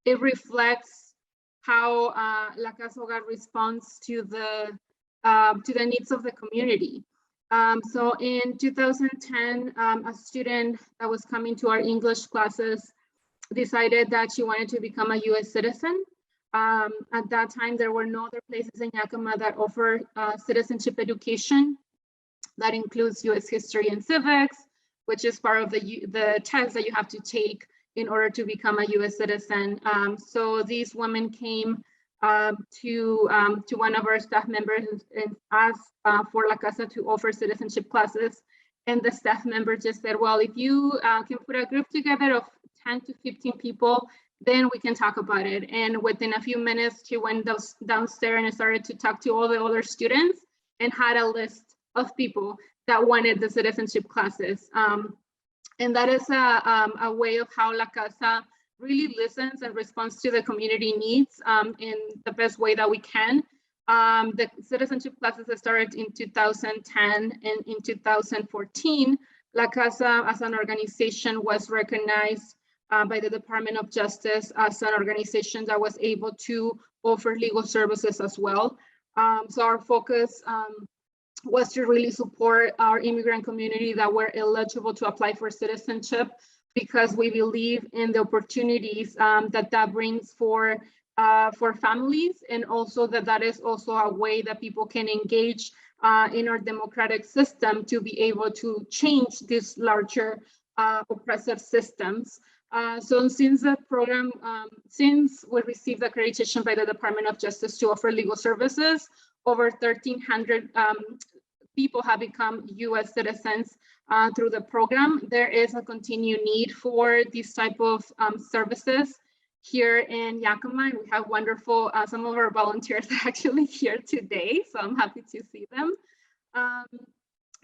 it reflects how La Casa Hogar responds to the needs of the community. So in 2010, a student that was coming to our English classes decided that she wanted to become a US citizen. At that time, there were no other places in Yakima that offer citizenship education. That includes US history and civics, which is part of the test that you have to take in order to become a US citizen. So these women came to one of our staff members and asked for La Casa to offer citizenship classes. And the staff member just said, well, if you can put a group together of 10 to 15 people, then we can talk about it. And within a few minutes, she went downstairs and started to talk to all the other students and had a list of people that wanted the citizenship classes. And that is a way of how La Casa really listens and responds to the community needs in the best way that we can. The citizenship classes that started in 2010 and in 2014 La Casa as an organization was recognized by the Department of Justice as an organization that was able to offer legal services as well. So our focus was to really support our immigrant community that were eligible to apply for citizenship, because we believe in the opportunities that brings for families, and also that is also a way that people can engage in our democratic system to be able to change these larger oppressive systems. So since the program, since we received accreditation by the Department of Justice to offer legal services, over 1,300 people have become U.S. citizens through the program. There is a continued need for these type of services here in Yakima. We have wonderful, some of our volunteers are actually here today, so I'm happy to see them.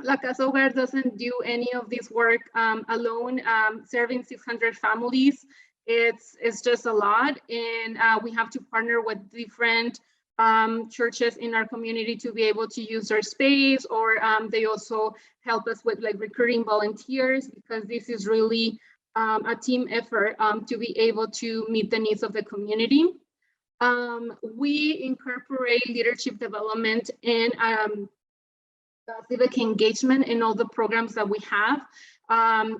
La Casa Hogar doesn't do any of this work alone. Serving 600 families, it's just a lot, and we have to partner with different churches in our community to be able to use their space, or they also help us with like recruiting volunteers, because this is really a team effort to be able to meet the needs of the community. We incorporate leadership development and civic engagement in all the programs that we have.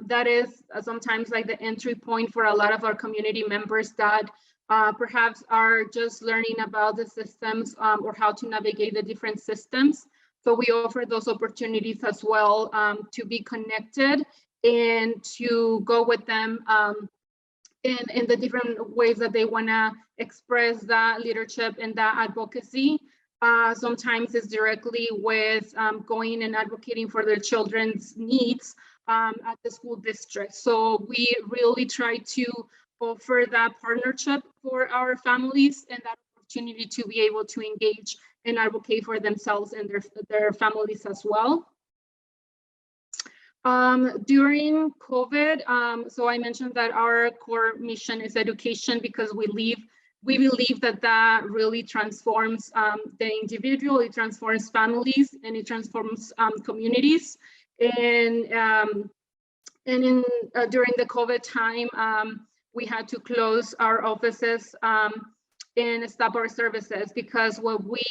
That is sometimes like the entry point for a lot of our community members that perhaps are just learning about the systems or how to navigate the different systems. So we offer those opportunities as well to be connected and to go with them in the different ways that they want to express that leadership and that advocacy. Sometimes it's directly with going and advocating for their children's needs at the school district. So we really try to offer that partnership for our families and that opportunity to be able to engage and advocate for themselves and their families as well. During COVID, so I mentioned that our core mission is education, because we believe that really transforms the individual, it transforms families, and it transforms communities. And during the COVID time, we had to close our offices and stop our services, because what we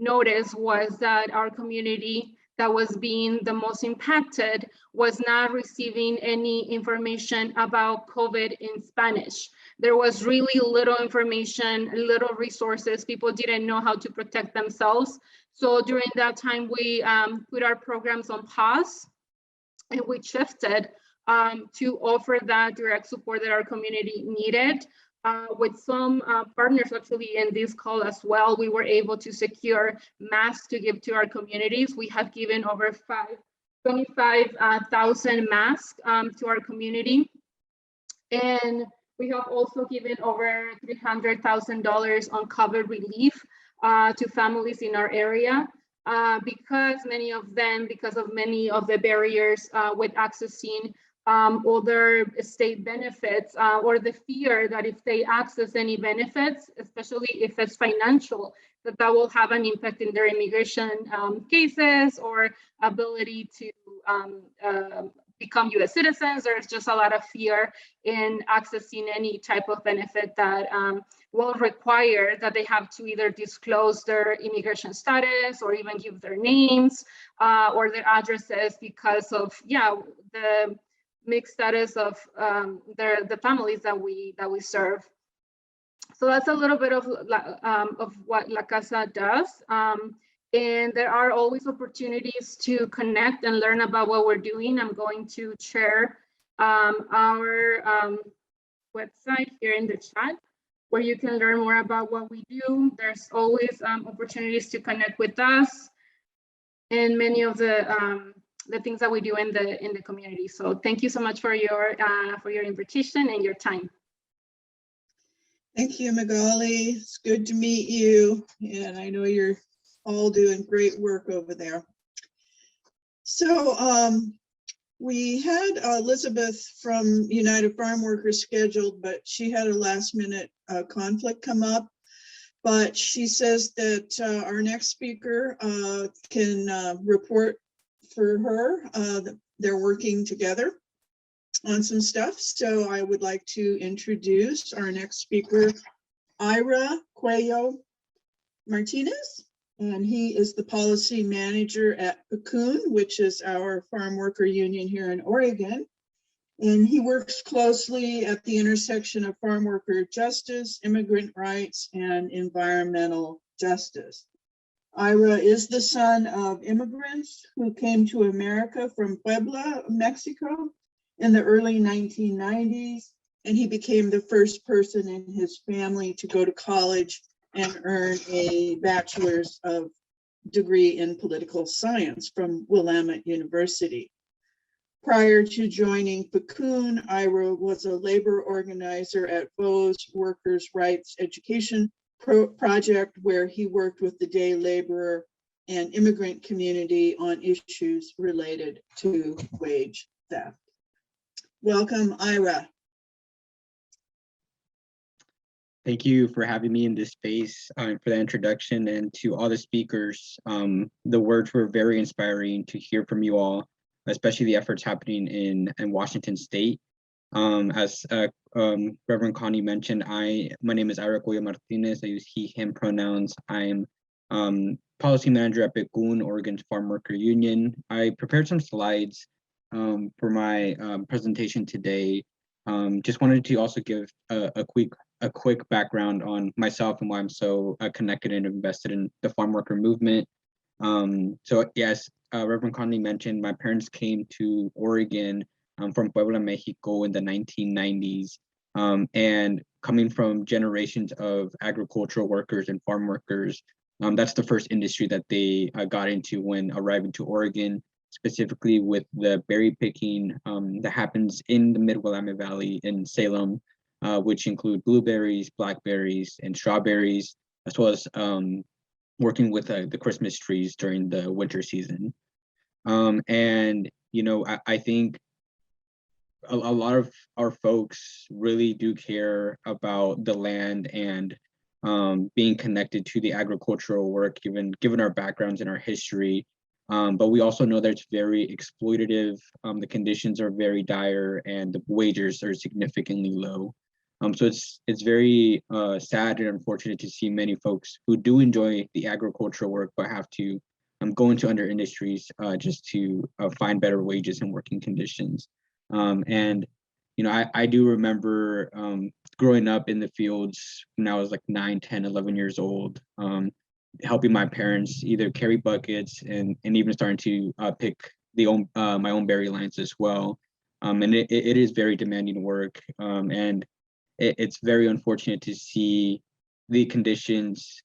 noticed was that our community that was being the most impacted was not receiving any information about COVID in Spanish. There was really little information, little resources. People didn't know how to protect themselves. So during that time, we put our programs on pause, and we shifted to offer that direct support that our community needed. With some partners actually in this call as well, we were able to secure masks to give to our communities. We have given over 25,000 masks to our community. And we have also given over $300,000 on COVID relief to families in our area, because many of the barriers with accessing other state benefits, or the fear that if they access any benefits, especially if it's financial, that will have an impact in their immigration cases or ability to become U.S. citizens. There's just a lot of fear in accessing any type of benefit that will require that they have to either disclose their immigration status or even give their names or their addresses, because of the mixed status of the families that we serve. So that's a little bit of what La Casa does. And there are always opportunities to connect and learn about what we're doing. I'm going to share our website here in the chat, where you can learn more about what we do. There's always opportunities to connect with us and many of the things that we do in the community. So thank you so much for your invitation and your time. Thank you, Magali. It's good to meet you. And I know you're all doing great work over there. So we had Elizabeth from United Farmworkers scheduled, but she had a last minute conflict come up. But she says that our next speaker can report for her. They're working together on some stuff. So I would like to introduce our next speaker, Ira Cuello Martinez, and he is the policy manager at Cocoon, which is our farm worker union here in Oregon. And he works closely at the intersection of farm worker justice, immigrant rights, and environmental justice. Ira is the son of immigrants who came to America from Puebla, Mexico in the early 1990s, and he became the first person in his family to go to college and earn a bachelor's of degree in political science from Willamette University. Prior to joining Cocoon, Ira was a labor organizer at Bo's Workers' Rights Education Project, where he worked with the day laborer and immigrant community on issues related to wage theft. Welcome, Ira. Thank you for having me in this space, for the introduction, and to all the speakers. The words were very inspiring to hear from you all, especially the efforts happening in Washington State. As Reverend Connie mentioned, my name is Ira Cuello Martinez. I use he, him pronouns. I'm policy manager at Cocoon, Oregon's Farm Worker Union. I prepared some slides for my presentation today. Just wanted to also give a quick background on myself and why I'm so connected and invested in the farm worker movement. So yes, Reverend Conley mentioned my parents came to Oregon from Puebla, Mexico in the 1990s. And coming from generations of agricultural workers and farm workers, that's the first industry that they got into when arriving to Oregon, specifically with the berry picking that happens in the Mid-Willamette Valley in Salem, which include blueberries, blackberries, and strawberries, as well as working with the Christmas trees during the winter season. And, you know, I think a lot of our folks really do care about the land and being connected to the agricultural work, given our backgrounds and our history. But we also know that it's very exploitative. The conditions are very dire and the wages are significantly low. So it's very sad and unfortunate to see many folks who do enjoy the agricultural work, but have to go into other industries just to find better wages and working conditions. And, you know, I do remember growing up in the fields when I was like 9, 10, 11 years old, helping my parents either carry buckets and even starting to pick my own berry lines as well. And it is very demanding work. And it's very unfortunate to see the conditions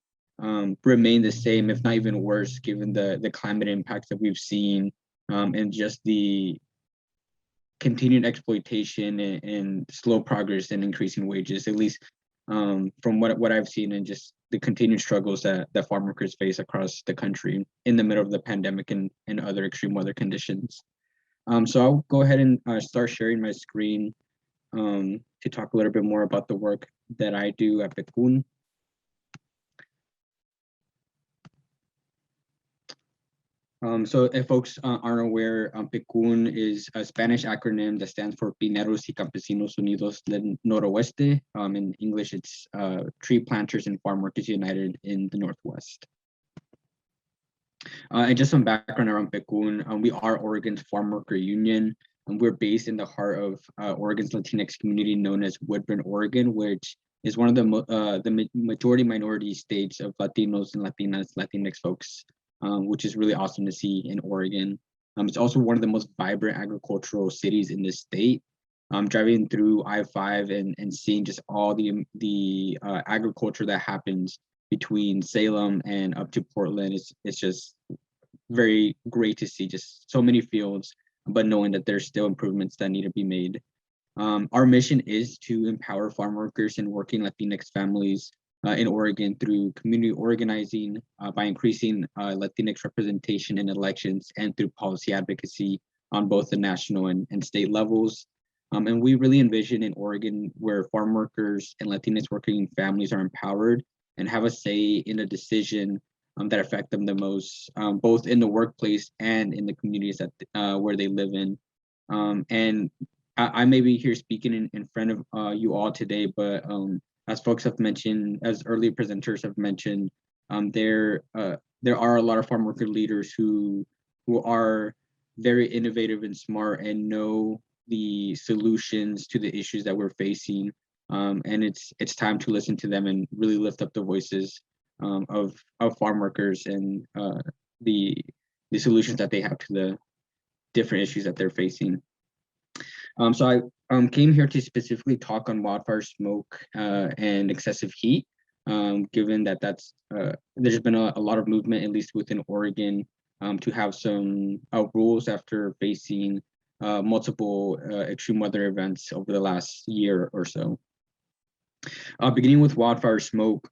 remain the same, if not even worse, given the climate impacts that we've seen and just the continued exploitation and slow progress in increasing wages, at least from what I've seen, and just the continued struggles that farm workers face across the country in the middle of the pandemic and other extreme weather conditions. So I'll go ahead and start sharing my screen to talk a little bit more about the work that I do at Cocoon. So if folks aren't aware, Cocoon is a Spanish acronym that stands for Pineros y Campesinos Unidos del Noroeste. In English, it's Tree Planters and Farm Workers United in the Northwest. And just some background around Cocoon, we are Oregon's Farm Worker Union. We're based in the heart of Oregon's Latinx community known as Woodburn, Oregon, which is one of the majority minority states of Latinos and Latinx folks, which is really awesome to see in Oregon. It's also one of the most vibrant agricultural cities in the state. Driving through I-5 and seeing just all the agriculture that happens between Salem and up to Portland, it's just very great to see just so many fields, but knowing that there's still improvements that need to be made. Our mission is to empower farm workers and working Latinx families in Oregon through community organizing, by increasing Latinx representation in elections, and through policy advocacy on both the national and state levels. And we really envision in Oregon where farm workers and Latinx working families are empowered and have a say in a decision that affect them the most, both in the workplace and in the communities that where they live in. And I may be here speaking in front of you all today, but as folks have mentioned, as earlier presenters have mentioned, there are a lot of farm worker leaders who are very innovative and smart and know the solutions to the issues that we're facing. And it's time to listen to them and really lift up the voices of farm workers and the solutions that they have to the different issues that they're facing. So I came here to specifically talk on wildfire smoke and excessive heat, given that there's been a lot of movement, at least within Oregon, to have some rules after facing multiple extreme weather events over the last year or so. Beginning with wildfire smoke,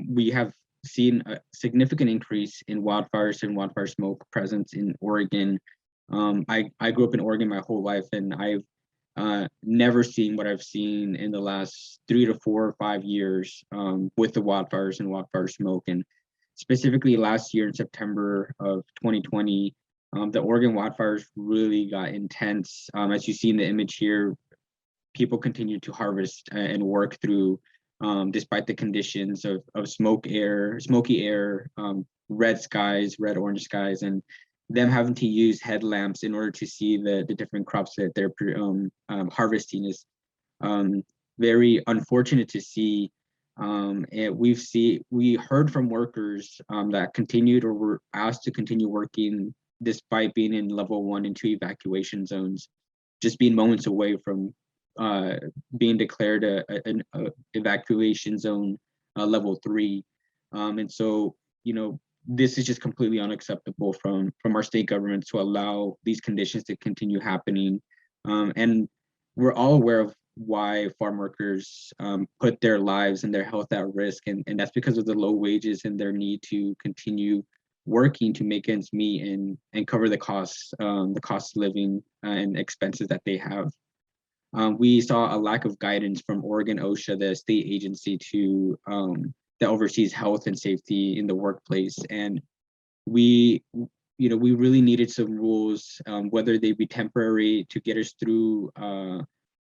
we have seen a significant increase in wildfires and wildfire smoke presence in Oregon. I grew up in Oregon my whole life, and I've never seen what I've seen in the last 3 to 4 or 5 years with the wildfires and wildfire smoke. And specifically last year in September of 2020, the Oregon wildfires really got intense. As you see in the image here, people continue to harvest and work through, despite the conditions of smoky air, red skies, red orange skies, and them having to use headlamps in order to see the different crops that they're harvesting is very unfortunate to see. And we heard from workers that continued or were asked to continue working despite being in level 1 and 2 evacuation zones, just being moments away from being declared an evacuation zone level 3. And so, this is just completely unacceptable from our state government to allow these conditions to continue happening. And we're all aware of why farm workers put their lives and their health at risk. And that's because of the low wages and their need to continue working to make ends meet and cover the cost of living and expenses that they have. We saw a lack of guidance from Oregon OSHA, the state agency that oversees health and safety in the workplace. And we really needed some rules, whether they be temporary to get us through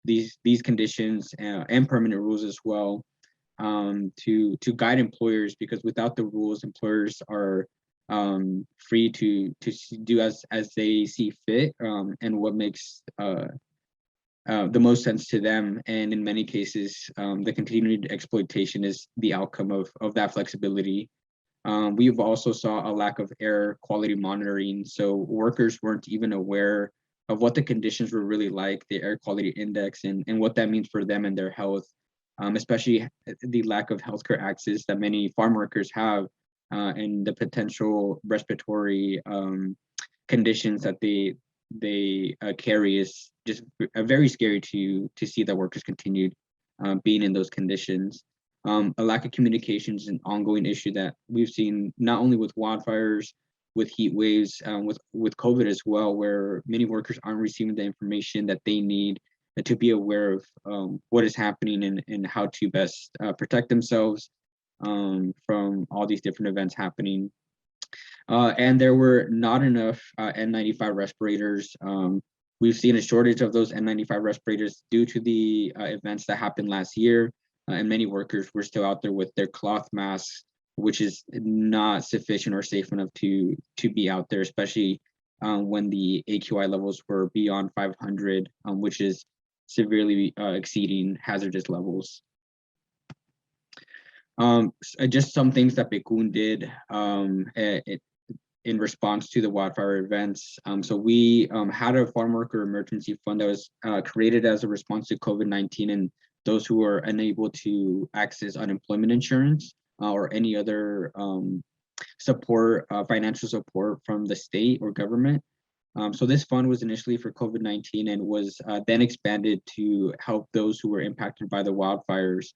these conditions and permanent rules as well, to guide employers, because without the rules, employers are free to do as they see fit and what makes the most sense to them. And in many cases, the continued exploitation is the outcome of that flexibility. We've also saw a lack of air quality monitoring. So workers weren't even aware of what the conditions were really like, the air quality index, and what that means for them and their health, especially the lack of healthcare access that many farm workers have, and the potential respiratory conditions that they carry is just very scary to see that workers continued being in those conditions. A lack of communication is an ongoing issue that we've seen not only with wildfires, with heat waves, with COVID as well, where many workers aren't receiving the information that they need to be aware of what is happening and how to best protect themselves from all these different events happening. And there were not enough N95 respirators. We've seen a shortage of those N95 respirators due to the events that happened last year. And many workers were still out there with their cloth masks, which is not sufficient or safe enough to be out there, especially when the AQI levels were beyond 500, which is severely exceeding hazardous levels. Just some things that PECUN did in response to the wildfire events. So we had a farm worker emergency fund that was created as a response to COVID-19 and those who are unable to access unemployment insurance or any other support, financial support from the state or government. So this fund was initially for COVID-19 and was then expanded to help those who were impacted by the wildfires.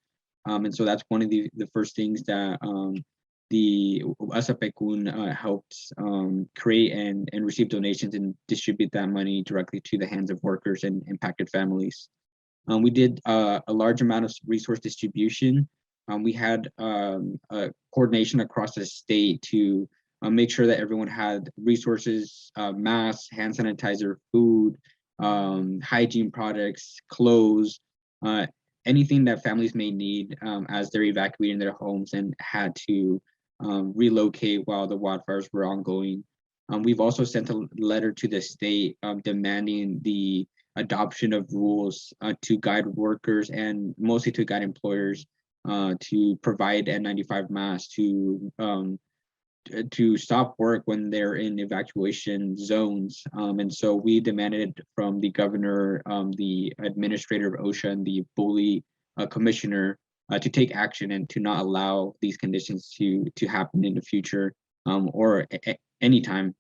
And so that's one of the first things that us at PECUN helped create and receive donations and distribute that money directly to the hands of workers and impacted families. We did a large amount of resource distribution. we had a coordination across the state to make sure that everyone had resources, masks, hand sanitizer, food, hygiene products, clothes, anything that families may need as they're evacuating their homes and had to relocate while the wildfires were ongoing. We've also sent a letter to the state demanding the adoption of rules to guide workers and mostly to guide employers to provide N95 masks to stop work when they're in evacuation zones. And so we demanded from the governor, the administrator of OSHA, and the bully commissioner to take action and to not allow these conditions to happen in the future or anytime.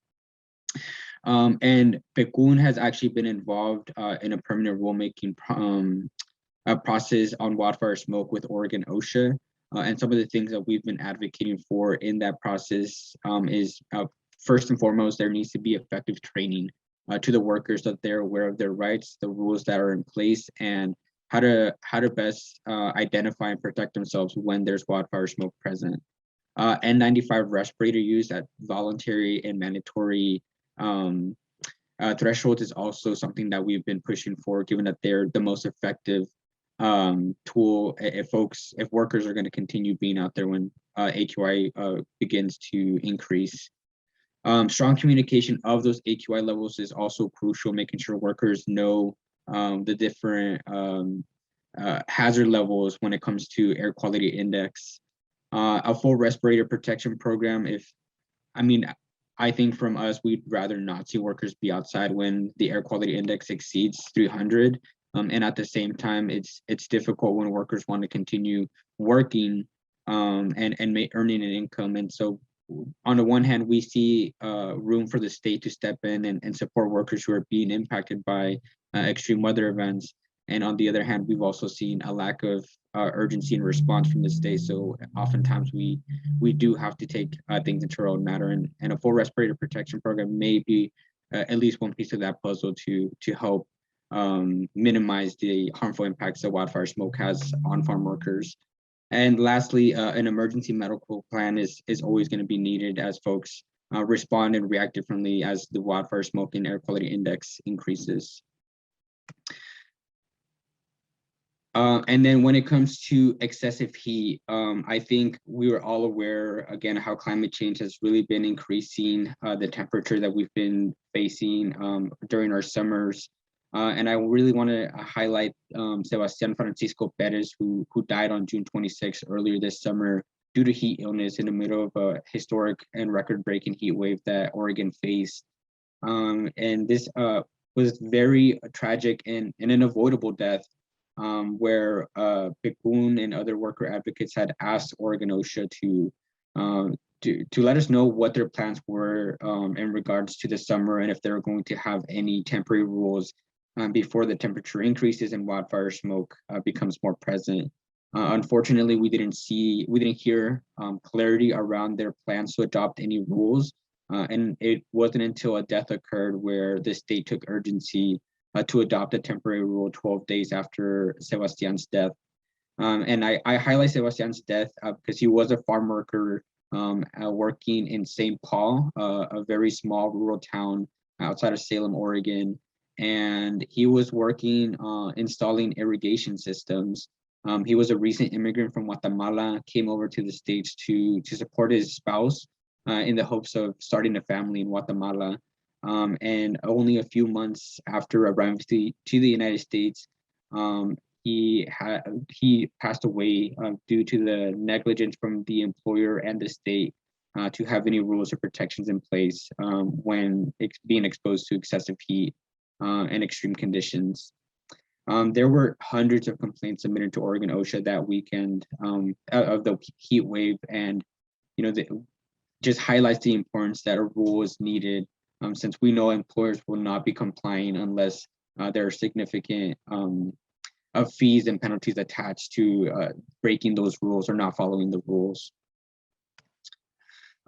And PECUN has actually been involved in a permanent rulemaking process on wildfire smoke with Oregon OSHA. And some of the things that we've been advocating for in that process is first and foremost, there needs to be effective training to the workers so that they're aware of their rights, the rules that are in place, and how to best identify and protect themselves when there's wildfire smoke present. N95 respirator use at voluntary and mandatory thresholds is also something that we've been pushing for, given that they're the most effective tool if workers are going to continue being out there when AQI begins to increase. Strong communication of those AQI levels is also crucial, making sure workers know the different hazard levels when it comes to air quality index. A full respirator protection program. I think from us, we'd rather not see workers be outside when the air quality index exceeds 300. And at the same time, it's difficult when workers want to continue working and earning an income. And so on the one hand, we see room for the state to step in and support workers who are being impacted by extreme weather events. And on the other hand, we've also seen a lack of urgency and response from the state. So oftentimes we do have to take things into our own matter, and a full respirator protection program may be at least one piece of that puzzle to help minimize the harmful impacts that wildfire smoke has on farm workers. And lastly, an emergency medical plan is always going to be needed as folks respond and react differently as the wildfire smoke and air quality index increases. And then when it comes to excessive heat, I think we were all aware, again, how climate change has really been increasing the temperature that we've been facing during our summers. And I really want to highlight Sebastian Francisco Perez, who died on June 26 earlier this summer due to heat illness in the middle of a historic and record-breaking heat wave that Oregon faced. And this was very tragic and an avoidable death, where PECUN and other worker advocates had asked Oregon OSHA to let us know what their plans were in regards to the summer and if they're going to have any temporary rules before the temperature increases and wildfire smoke becomes more present. Unfortunately, we didn't hear clarity around their plans to adopt any rules. And it wasn't until a death occurred where the state took urgency to adopt a temporary rule 12 days after Sebastian's death. And I highlight Sebastian's death because he was a farm worker working in St. Paul, a very small rural town outside of Salem, Oregon. And he was working installing irrigation systems. He was a recent immigrant from Guatemala, came over to the States to support his spouse in the hopes of starting a family in Guatemala. And only a few months after arriving to the United States, he passed away due to the negligence from the employer and the state to have any rules or protections in place when being exposed to excessive heat and extreme conditions. There were hundreds of complaints submitted to Oregon OSHA that weekend of the heat wave, and just highlights the importance that a rule is needed, since we know employers will not be complying unless there are significant fees and penalties attached to breaking those rules or not following the rules.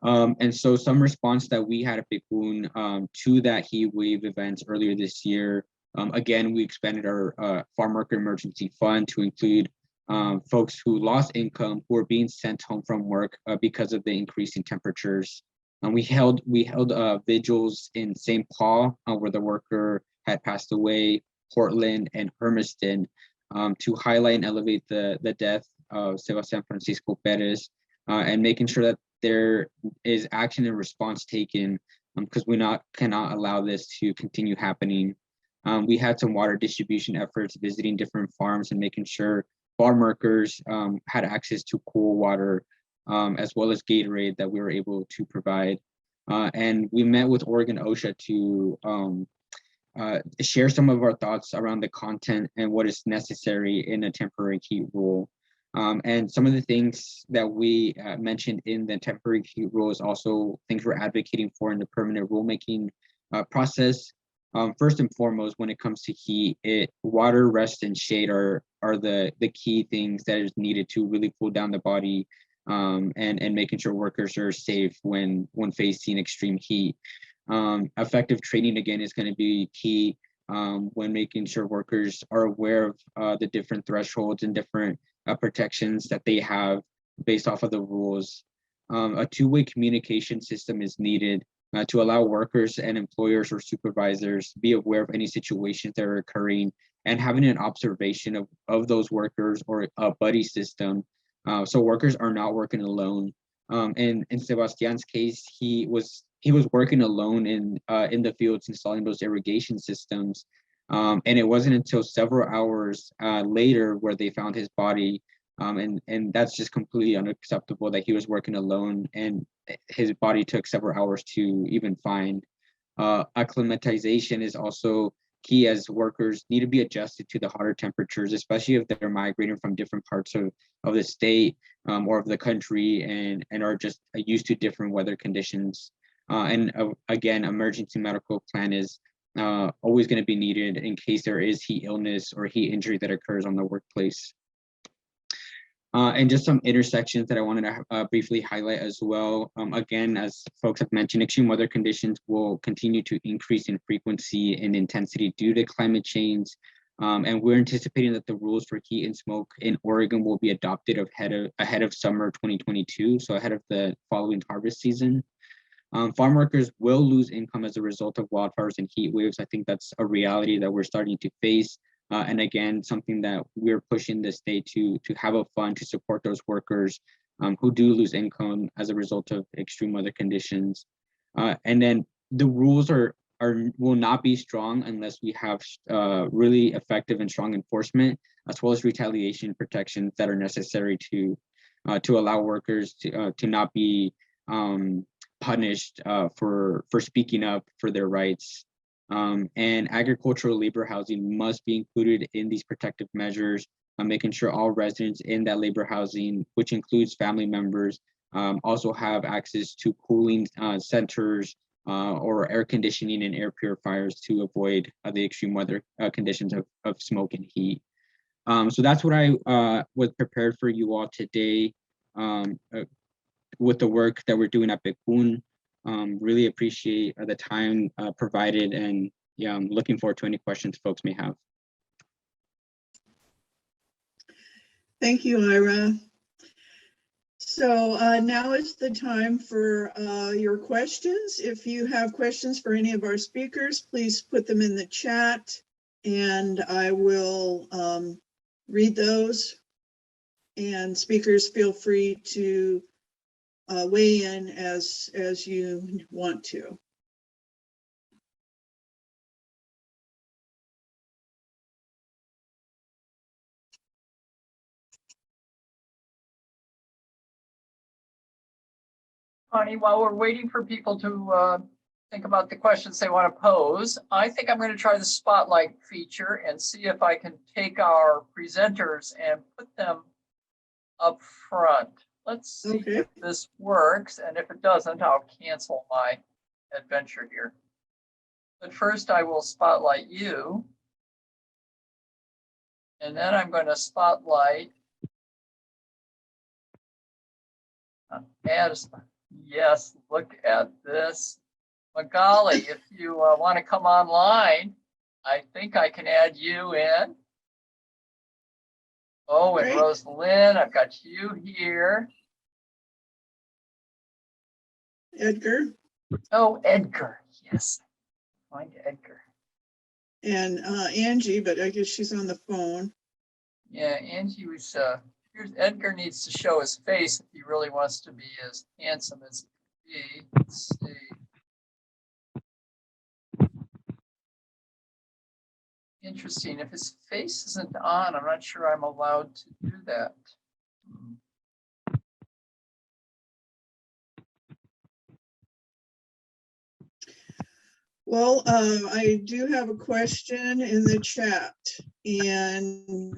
And so some response that we had at PECUN to that heat wave events earlier this year, again, we expanded our Farmworker Emergency Fund to include folks who lost income, who were being sent home from work because of the increasing temperatures. And we held vigils in St. Paul, where the worker had passed away, Portland, and Hermiston, to highlight and elevate the death of Sebastian Francisco Perez, and making sure that there is action and response taken, because we cannot allow this to continue happening. We had some water distribution efforts, visiting different farms and making sure farm workers had access to cool water, as well as Gatorade that we were able to provide. And we met with Oregon OSHA to share some of our thoughts around the content and what is necessary in a temporary heat rule. And some of the things that we mentioned in the temporary heat rule is also things we're advocating for in the permanent rulemaking process. First and foremost, when it comes to heat, water, rest, and shade are the key things that is needed to really cool down the body, and making sure workers are safe when facing extreme heat. Effective training, again, is going to be key when making sure workers are aware of the different thresholds and different protections that they have based off of the rules. A two-way communication system is needed to allow workers and employers or supervisors be aware of any situations that are occurring, and having an observation of those workers, or a buddy system, so workers are not working alone. In Sebastian's case, he was working alone in the fields installing those irrigation systems, and it wasn't until several hours later where they found his body, and that's just completely unacceptable that he was working alone and his body took several hours to even find. Acclimatization is also key, as workers need to be adjusted to the hotter temperatures, especially if they're migrating from different parts of the state or of the country, and are just used to different weather conditions. And again, emergency medical plan is always going to be needed in case there is heat illness or heat injury that occurs on the workplace. And just some intersections that I wanted to briefly highlight as well. Again, as folks have mentioned, extreme weather conditions will continue to increase in frequency and intensity due to climate change. And we're anticipating that the rules for heat and smoke in Oregon will be adopted ahead of summer 2022, so ahead of the following harvest season. Farm workers will lose income as a result of wildfires and heat waves. I think that's a reality that we're starting to face. And again, something that we're pushing the state to have a fund to support those workers who do lose income as a result of extreme weather conditions. And then the rules will not be strong unless we have really effective and strong enforcement, as well as retaliation protections that are necessary to allow workers to not be punished for speaking up for their rights. And agricultural labor housing must be included in these protective measures, making sure all residents in that labor housing, which includes family members, also have access to cooling centers or air conditioning and air purifiers to avoid the extreme weather conditions of smoke and heat. So that's what I was prepared for you all today with the work that we're doing at Becun. Really appreciate the time provided, and yeah, I'm looking forward to any questions folks may have. Thank you, Ira. So now is the time for your questions. If you have questions for any of our speakers, please put them in the chat and I will read those. And speakers, feel free to weigh in as you want to. Connie, while we're waiting for people to think about the questions they want to pose, I think I'm going to try the spotlight feature and see if I can take our presenters and put them up front. Let's see if this works, and if it doesn't, I'll cancel my adventure here. But first I will spotlight you. And then I'm going to spotlight yes, look at this. Magali, if you want to come online, I think I can add you in. Oh, and Great. Rosalind, I've got you here. Edgar Oh, Edgar, yes. Find Edgar. and Angie, but I guess she's on the phone. Yeah, Angie was, here's Edgar needs to show his face if he really wants to be as handsome as he can be. Let's see. Interesting. If his face isn't on, I'm not sure I'm allowed to do that. Well, I do have a question in the chat, and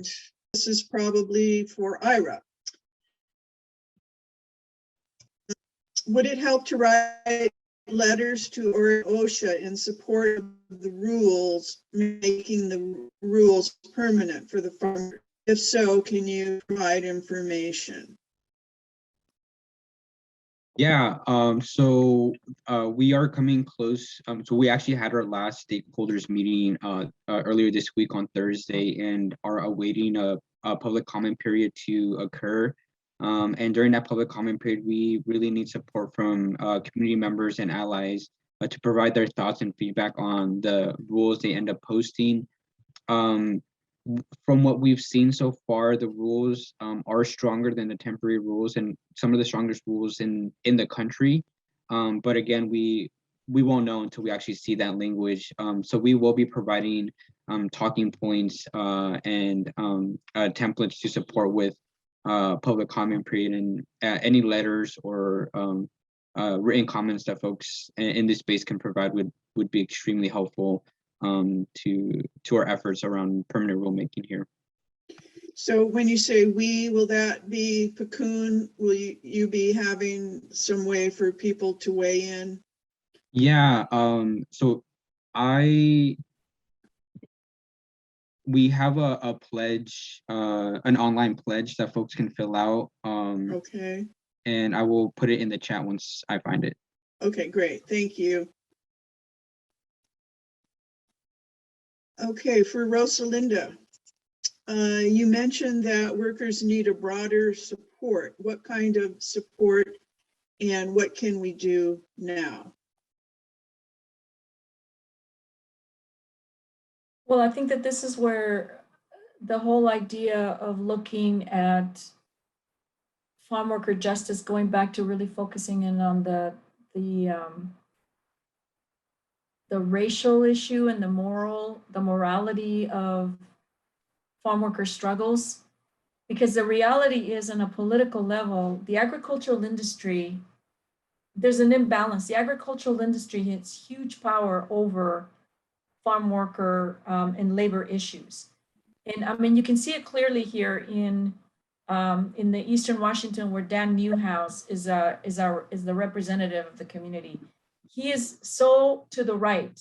this is probably for Ira. Would it help to write letters to OSHA in support of the rules, making the rules permanent for the farmer? If so, can you provide information? Yeah, so we are coming close. So we actually had our last stakeholders meeting earlier this week on Thursday and are awaiting a public comment period to occur. And during that public comment period, we really need support from community members and allies to provide their thoughts and feedback on the rules they end up posting. From what we've seen so far, the rules are stronger than the temporary rules and some of the strongest rules in the country. But again, we won't know until we actually see that language. So we will be providing talking points and templates to support with public comment period, and any letters or written comments that folks in this space can provide would be extremely helpful to our efforts around permanent rulemaking here. So when you say we, will that be Pacoon? Will you be having some way for people to weigh in? Yeah, so we have a pledge, an online pledge that folks can fill out. Okay. And I will put it in the chat once I find it. Okay, great. Thank you. Okay, for Rosalinda, you mentioned that workers need a broader support. What kind of support and what can we do now? Well, I think that this is where the whole idea of looking at farm worker justice, going back to really focusing in on the racial issue and the morality of farm worker struggles. Because the reality is, on a political level, the agricultural industry, there's an imbalance. The agricultural industry has huge power over farm worker and labor issues. And I mean, you can see it clearly here in the Eastern Washington, where Dan Newhouse is the representative of the community. He is so to the right,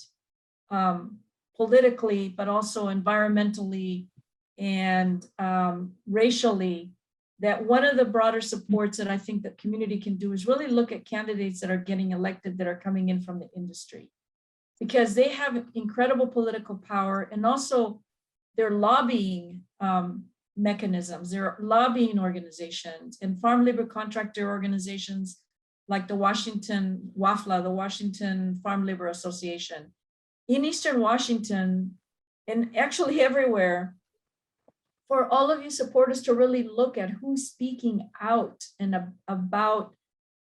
politically, but also environmentally and racially, that one of the broader supports that I think that community can do is really look at candidates that are getting elected that are coming in from the industry, because they have incredible political power, and also their lobbying mechanisms, their lobbying organizations and farm labor contractor organizations like the Washington WAFLA, the Washington Farm Labor Association. In Eastern Washington, and actually everywhere, for all of you supporters to really look at who's speaking out and about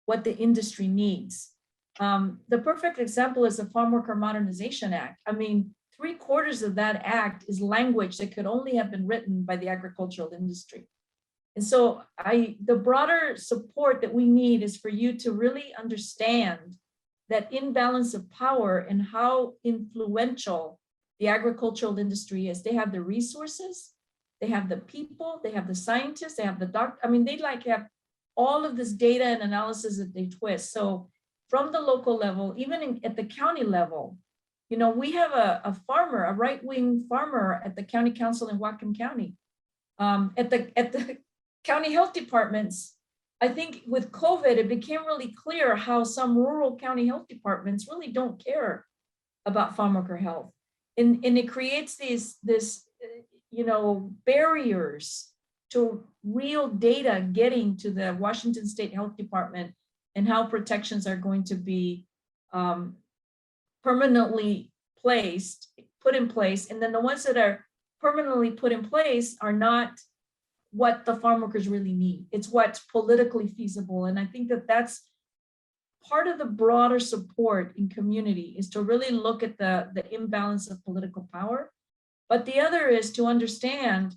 what the industry needs. The perfect example is the Farm Worker Modernization Act. I mean, 3/4 of that act is language that could only have been written by the agricultural industry. And so the broader support that we need is for you to really understand that imbalance of power and how influential the agricultural industry is. They have the resources, they have the people, they have the scientists, they have the doctor. I mean, they like have all of this data and analysis that they twist. So from the local level, even at the county level, you know, we have a farmer, a right-wing farmer at the county council in Whatcom County. At the county health departments, I think with COVID, it became really clear how some rural county health departments really don't care about farm worker health. And it creates these you know, barriers to real data getting to the Washington State Health Department and how protections are going to be permanently put in place. And then the ones that are permanently put in place are not what the farm workers really need. It's what's politically feasible. And I think that that's part of the broader support in community, is to really look at the imbalance of political power. But the other is to understand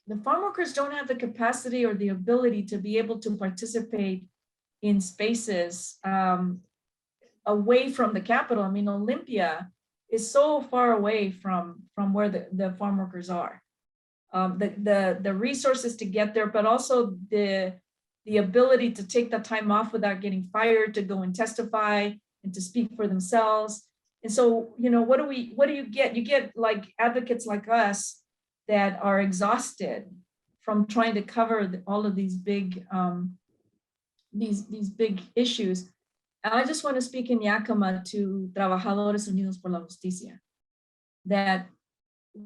the farm workers don't have the capacity or the ability to be able to participate in spaces away from the capital. I mean, Olympia is so far away from where the farm workers are. The resources to get there, but also the ability to take the time off without getting fired, to go and testify and to speak for themselves. And so, you know, what do you get? You get like advocates like us that are exhausted from trying to cover all of these big big issues. And I just want to speak in Yakima to Trabajadores Unidos por la Justicia, that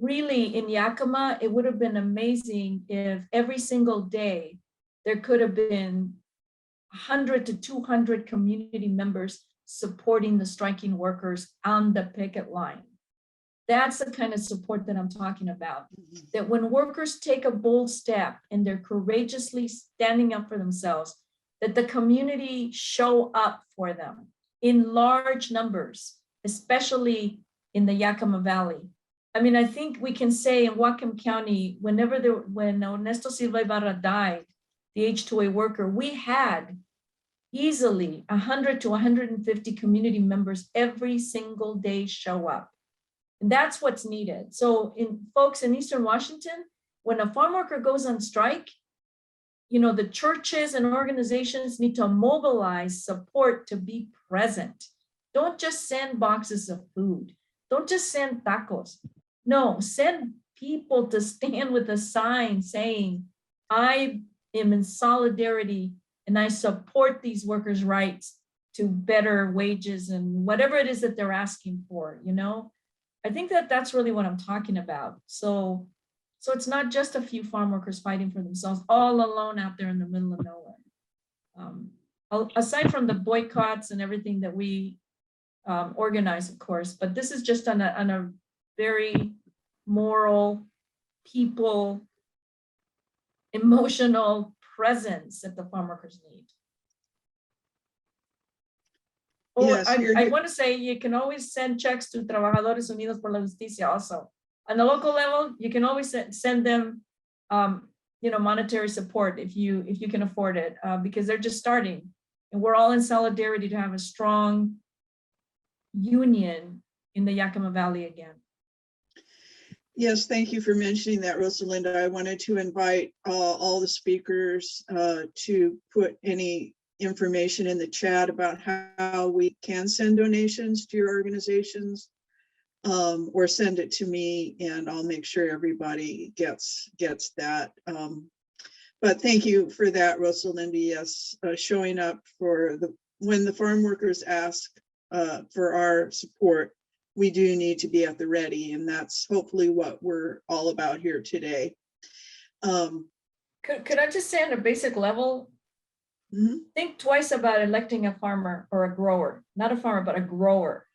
really in Yakima, it would have been amazing if every single day there could have been 100 to 200 community members supporting the striking workers on the picket line. That's the kind of support that I'm talking about. That when workers take a bold step and they're courageously standing up for themselves, that the community show up for them in large numbers, especially in the Yakima Valley. I mean, I think we can say in Whatcom County, when Ernesto Silva Ibarra died, the H-2A worker, we had easily 100 to 150 community members every single day show up. And that's what's needed. So folks in Eastern Washington, when a farm worker goes on strike, you know, the churches and organizations need to mobilize support to be present. Don't just send boxes of food. Don't just send tacos. No, send people to stand with a sign saying, I am in solidarity and I support these workers' rights to better wages and whatever it is that they're asking for, you know? I think that that's really what I'm talking about. So it's not just a few farm workers fighting for themselves all alone out there in the middle of nowhere. Aside from the boycotts and everything that we organize, of course, but this is just on a very moral, people, emotional presence that the farm workers need. Oh, Yes, I want to say you can always send checks to Trabajadores Unidos por la Justicia also. On the local level, you can always send them, you know, monetary support if you can afford it, because they're just starting, and we're all in solidarity to have a strong union in the Yakima Valley again. Yes, thank you for mentioning that, Rosalinda. I wanted to invite all the speakers to put any information in the chat about how we can send donations to your organizations, or send it to me and I'll make sure everybody gets that. But thank you for that, Rosalinda. Yes, showing up for when the farm workers ask for our support, we do need to be at the ready, and that's hopefully what we're all about here today. Could I just say on a basic level, think twice about electing a farmer or a grower, not a farmer, but a grower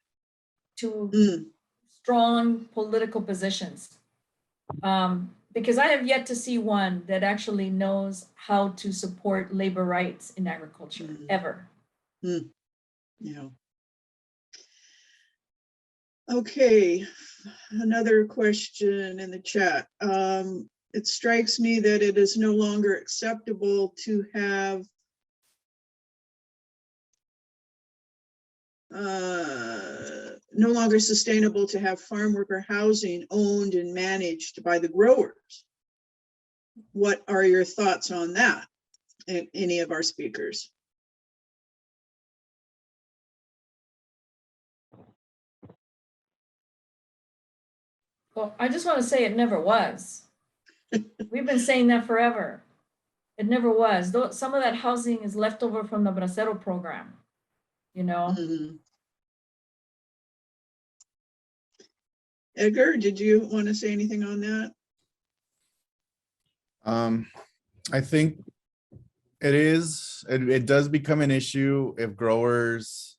to strong political positions. Because I have yet to see one that actually knows how to support labor rights in agriculture, ever. Yeah. Okay, another question in the chat. It strikes me that it is no longer acceptable to have no longer sustainable to have farm worker housing owned and managed by the growers. What are your thoughts on that? Any of our speakers? Well, I just want to say it never was. We've been saying that forever. It never was. Though some of that housing is left over from the Bracero program, you know? Edgar, did you want to say anything on that? I think it does become an issue if growers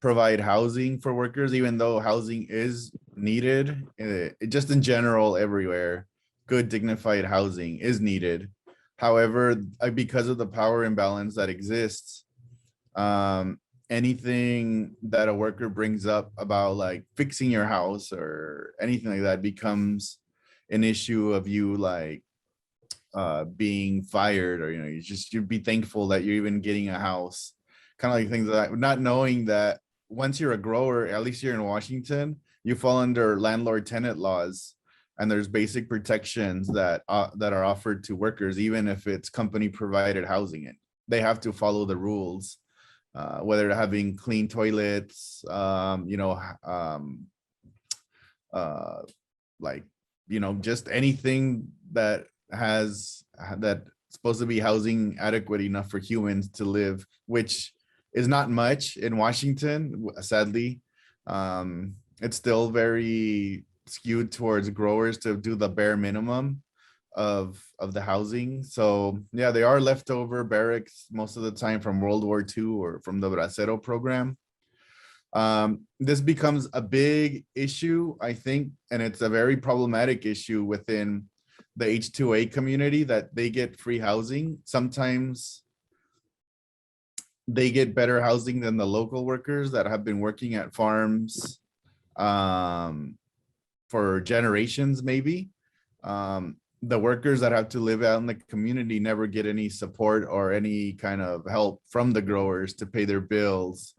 provide housing for workers, even though housing is needed, just in general, everywhere, good dignified housing is needed. However, because of the power imbalance that exists, anything that a worker brings up about like fixing your house or anything like that becomes an issue of you like being fired, or you'd be thankful that you're even getting a house, kind of like things like that, not knowing that once you're a grower, at least here in Washington, you fall under landlord tenant laws, and there's basic protections that are offered to workers, even if it's company provided housing. And they have to follow the rules, whether having clean toilets, just anything that's supposed to be housing adequate enough for humans to live, which is not much in Washington, sadly. It's still very skewed towards growers to do the bare minimum of the housing. So yeah, they are leftover barracks most of the time from World War II or from the Bracero program. This becomes a big issue, I think, and it's a very problematic issue within the H-2A community, that they get free housing. Sometimes they get better housing than the local workers that have been working at farms for generations, maybe. The workers that have to live out in the community never get any support or any kind of help from the growers to pay their bills,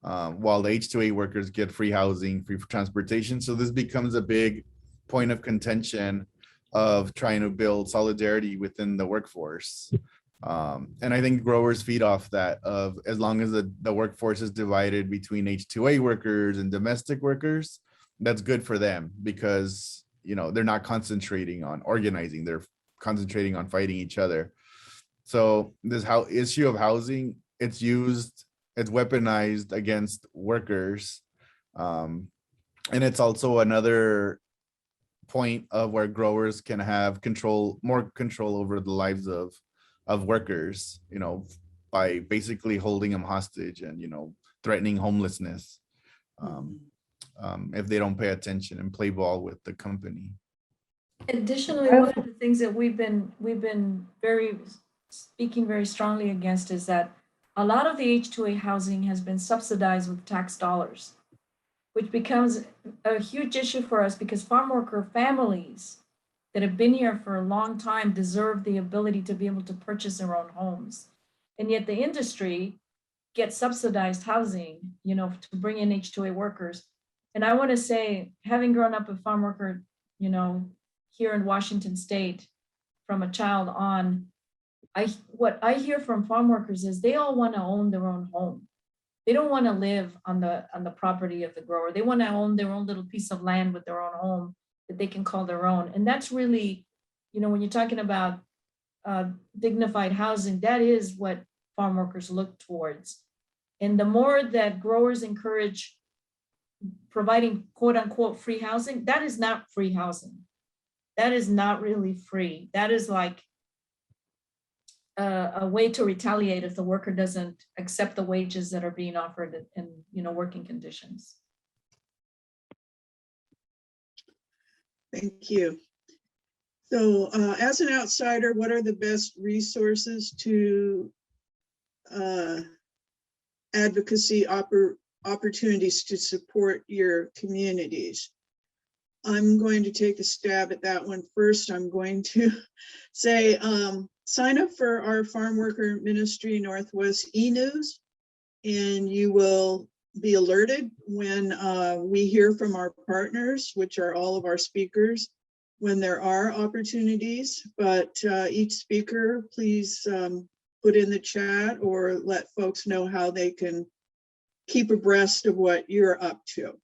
while the H-2A workers get free housing, free transportation. So this becomes a big point of contention of trying to build solidarity within the workforce. And I think growers feed off that, of as long as the workforce is divided between H-2A workers and domestic workers, that's good for them, because they're not concentrating on organizing, they're concentrating on fighting each other. So this issue of housing, it's weaponized against workers. And it's also another point of where growers can have more control over the lives of workers, by basically holding them hostage and, threatening homelessness, if they don't pay attention and play ball with the company. Additionally, one of the things that we've been speaking very strongly against is that a lot of the H-2A housing has been subsidized with tax dollars, which becomes a huge issue for us, because farm worker families that have been here for a long time deserve the ability to be able to purchase their own homes. And yet the industry gets subsidized housing, to bring in H-2A workers. And I want to say, having grown up a farm worker, here in Washington State from a child on, what I hear from farm workers is they all want to own their own home. They don't want to live on the property of the grower. They want to own their own little piece of land with their own home that they can call their own. And that's really, when you're talking about dignified housing, that is what farm workers look towards. And the more that growers encourage providing quote unquote free housing, that is not free housing. That is not really free. That is like a way to retaliate if the worker doesn't accept the wages that are being offered in working conditions. Thank you. So as an outsider, what are the best resources to advocacy opportunities to support your communities? I'm going to take a stab at that one first. I'm going to say, sign up for our Farm Worker Ministry Northwest e-news, and you will be alerted when we hear from our partners, which are all of our speakers, when there are opportunities. But each speaker, please put in the chat or let folks know how they can keep abreast of what you're up to.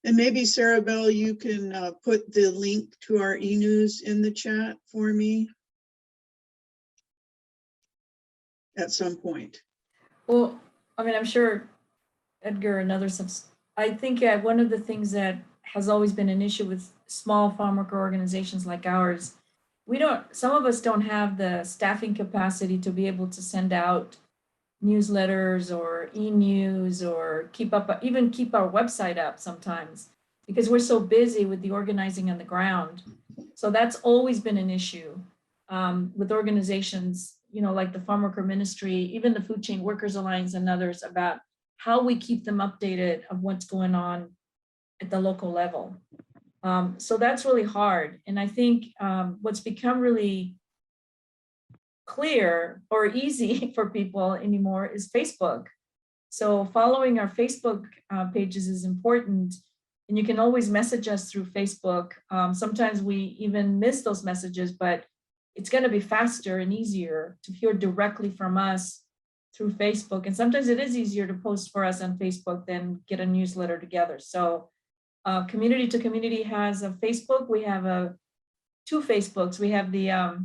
And maybe Sarah Bell, you can put the link to our e-news in the chat for me at some point. Well, I'm sure Edgar and others have. I think one of the things that has always been an issue with small farm worker organizations like ours, some of us don't have the staffing capacity to be able to send out newsletters or e-news or keep our website up sometimes because we're so busy with the organizing on the ground. So that's always been an issue with organizations, like the Farm Worker Ministry, even the Food Chain Workers Alliance and others, about how we keep them updated of what's going on at the local level. So that's really hard. And I think what's become really clear or easy for people anymore is Facebook. So following our Facebook pages is important, and you can always message us through Facebook. Sometimes we even miss those messages, but it's going to be faster and easier to hear directly from us through Facebook. And sometimes it is easier to post for us on Facebook than get a newsletter together. So Community to Community has a Facebook. We have two Facebooks. We have the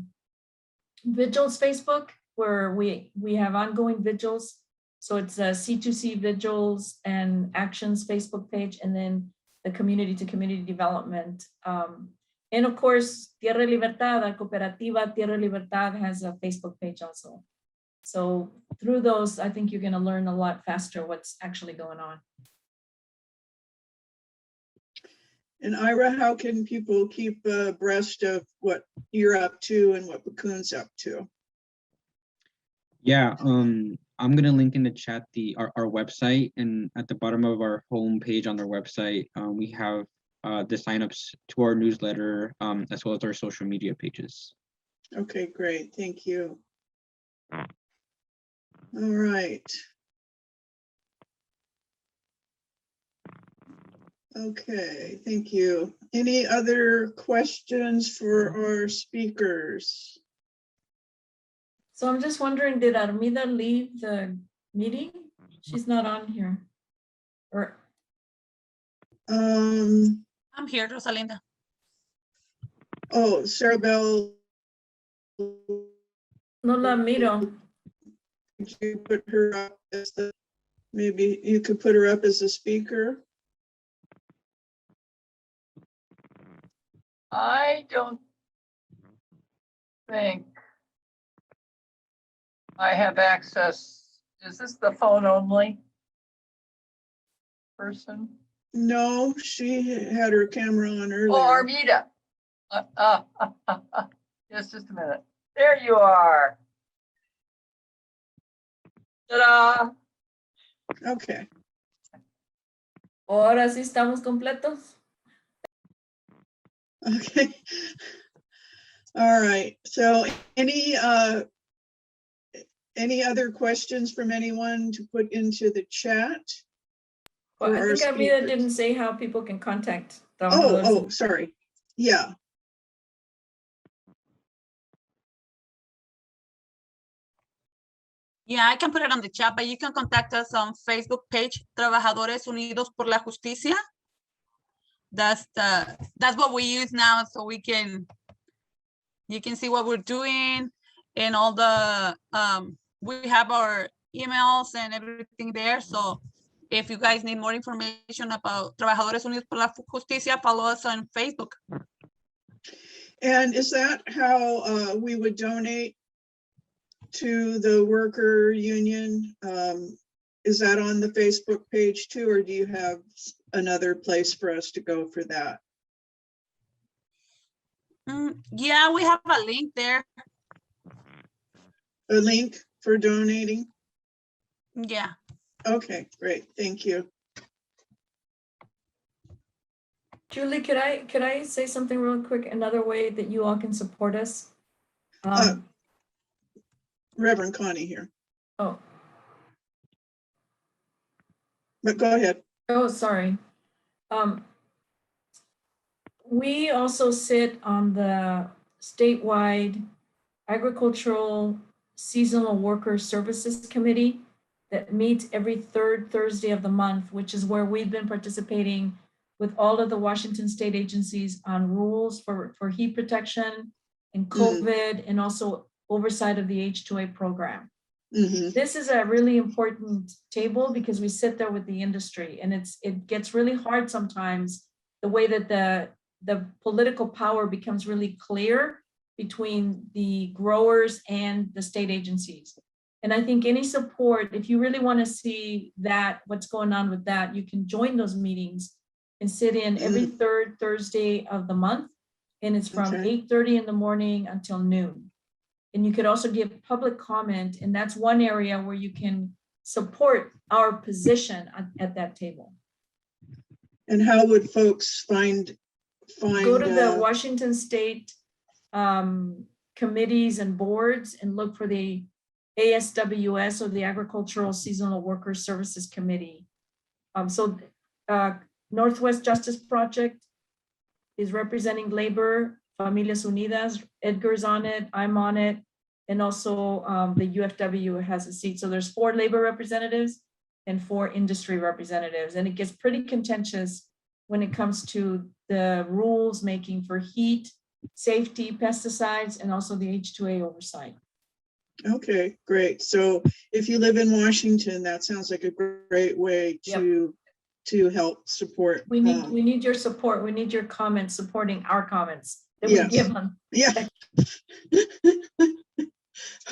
Vigils Facebook, where we have ongoing vigils. So it's a C2C Vigils and Actions Facebook page, and then the Community to Community Development. And of course, Tierra Libertad, our cooperativa Tierra Libertad has a Facebook page also. So through those, I think you're going to learn a lot faster what's actually going on. And Ira, how can people keep abreast of what you're up to and what Bakkun's up to? Yeah, I'm gonna link in the chat our website, and at the bottom of our home page on our website, we have the signups to our newsletter, as well as our social media pages. Okay, great. Thank you. All right. Okay, thank you. Any other questions for our speakers? So I'm just wondering, did Armida leave the meeting? She's not on here. Or I'm here, Rosalinda. Oh, Sarah Bell. no la miro. Could you put her up as maybe you could put her up as a speaker? I don't think I have access. Is this the phone only person? No, she had her camera on earlier. Oh, Armida. Just a minute. There you are. Ta-da. Okay. Ahora sí estamos completos. Okay. All right. So any other questions from anyone to put into the chat? Well, for I our think Armida speakers? didn't say how people can contact. Oh, sorry. Yeah. Yeah, I can put it on the chat, but you can contact us on Facebook page, Trabajadores Unidos por la Justicia. That's what we use now, so you can see what we're doing and all the we have our emails and everything there. So if you guys need more information about Trabajadores Unidos por la Justicia, follow us on Facebook. And is that how we would donate to the worker union? Is that on the Facebook page too, or do you have another place for us to go for that? Yeah, we have a link there. A link for donating? Yeah. Okay, great. Thank you. Julie, could I say something real quick? Another way that you all can support us. Reverend Connie here, Oh, but go ahead. oh, sorry. We also sit on the statewide agricultural seasonal worker services committee that meets every third Thursday of the month, which is where we've been participating with all of the Washington state agencies on rules for heat protection and COVID, and also oversight of the H-2A program. This is a really important table because we sit there with the industry, and it gets really hard sometimes the way that the the political power becomes really clear between the growers and the state agencies. And I think any support, if you really want to see that, what's going on with that, you can join those meetings and sit in every third Thursday of the month. And it's from Okay. 8:30 in the morning until noon. And you could also give public comment, and that's one area where you can support our position at that table. And how would folks find? Go to the Washington State committees and boards and look for the ASWS, or the Agricultural Seasonal Workers Services Committee. Northwest Justice Project is representing labor, Familias Unidas, Edgar's on it, I'm on it, and also the UFW has a seat. So there's 4 labor representatives and 4 industry representatives. And it gets pretty contentious when it comes to the rules making for heat, safety, pesticides, and also the H2A oversight. Okay, great. So if you live in Washington, that sounds like a great way to help support. We need your support. We need your comments supporting our comments that Yes. we give them. Yeah.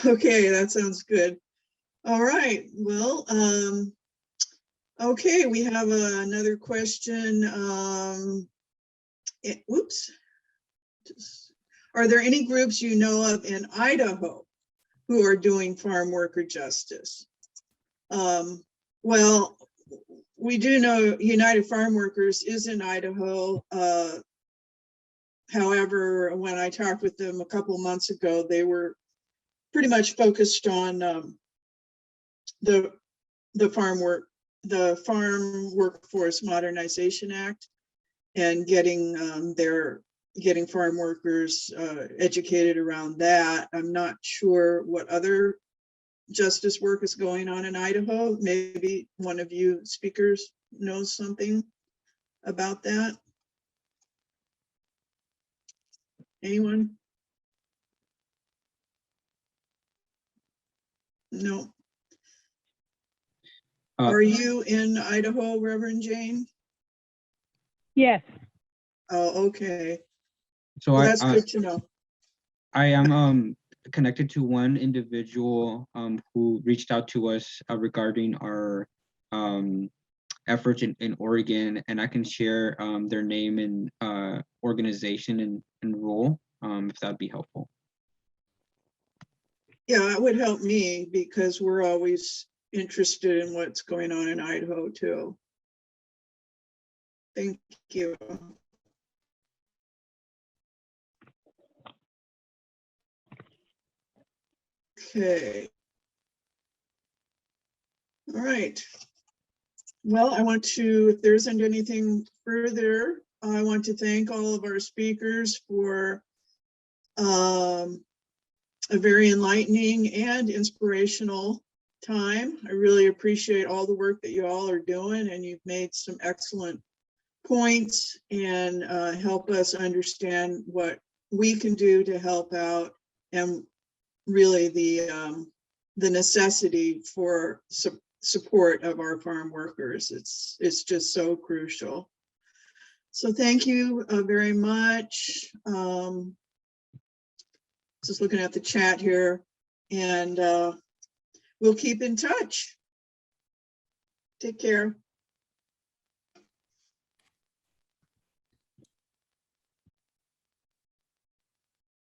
Okay, that sounds good. All right, well, okay, we have another question. Whoops. Are there any groups you know of in Idaho who are doing farm worker justice? Well, we do know United Farm Workers is in Idaho. However, when I talked with them a couple months ago, they were pretty much focused on the Farm Workforce Modernization Act and getting farm workers educated around that. I'm not sure what other justice work is going on in Idaho. Maybe one of you speakers knows something about that. Anyone? No. Are you in Idaho, Reverend Jane? Yes. Oh, okay. So Well, that's good to know. I am connected to one individual who reached out to us regarding our efforts in Oregon, and I can share their name and organization and role if that'd be helpful. Yeah, it would help me because we're always interested in what's going on in Idaho too. Thank you. Okay. All right. Well, I want to, if there isn't anything further, I want to thank all of our speakers for a very enlightening and inspirational time. I really appreciate all the work that you all are doing, and you've made some excellent points and help us understand what we can do to help out, and really the necessity for support of our farm workers. It's just so crucial. So thank you very much. Just looking at the chat here, and we'll keep in touch. Take care.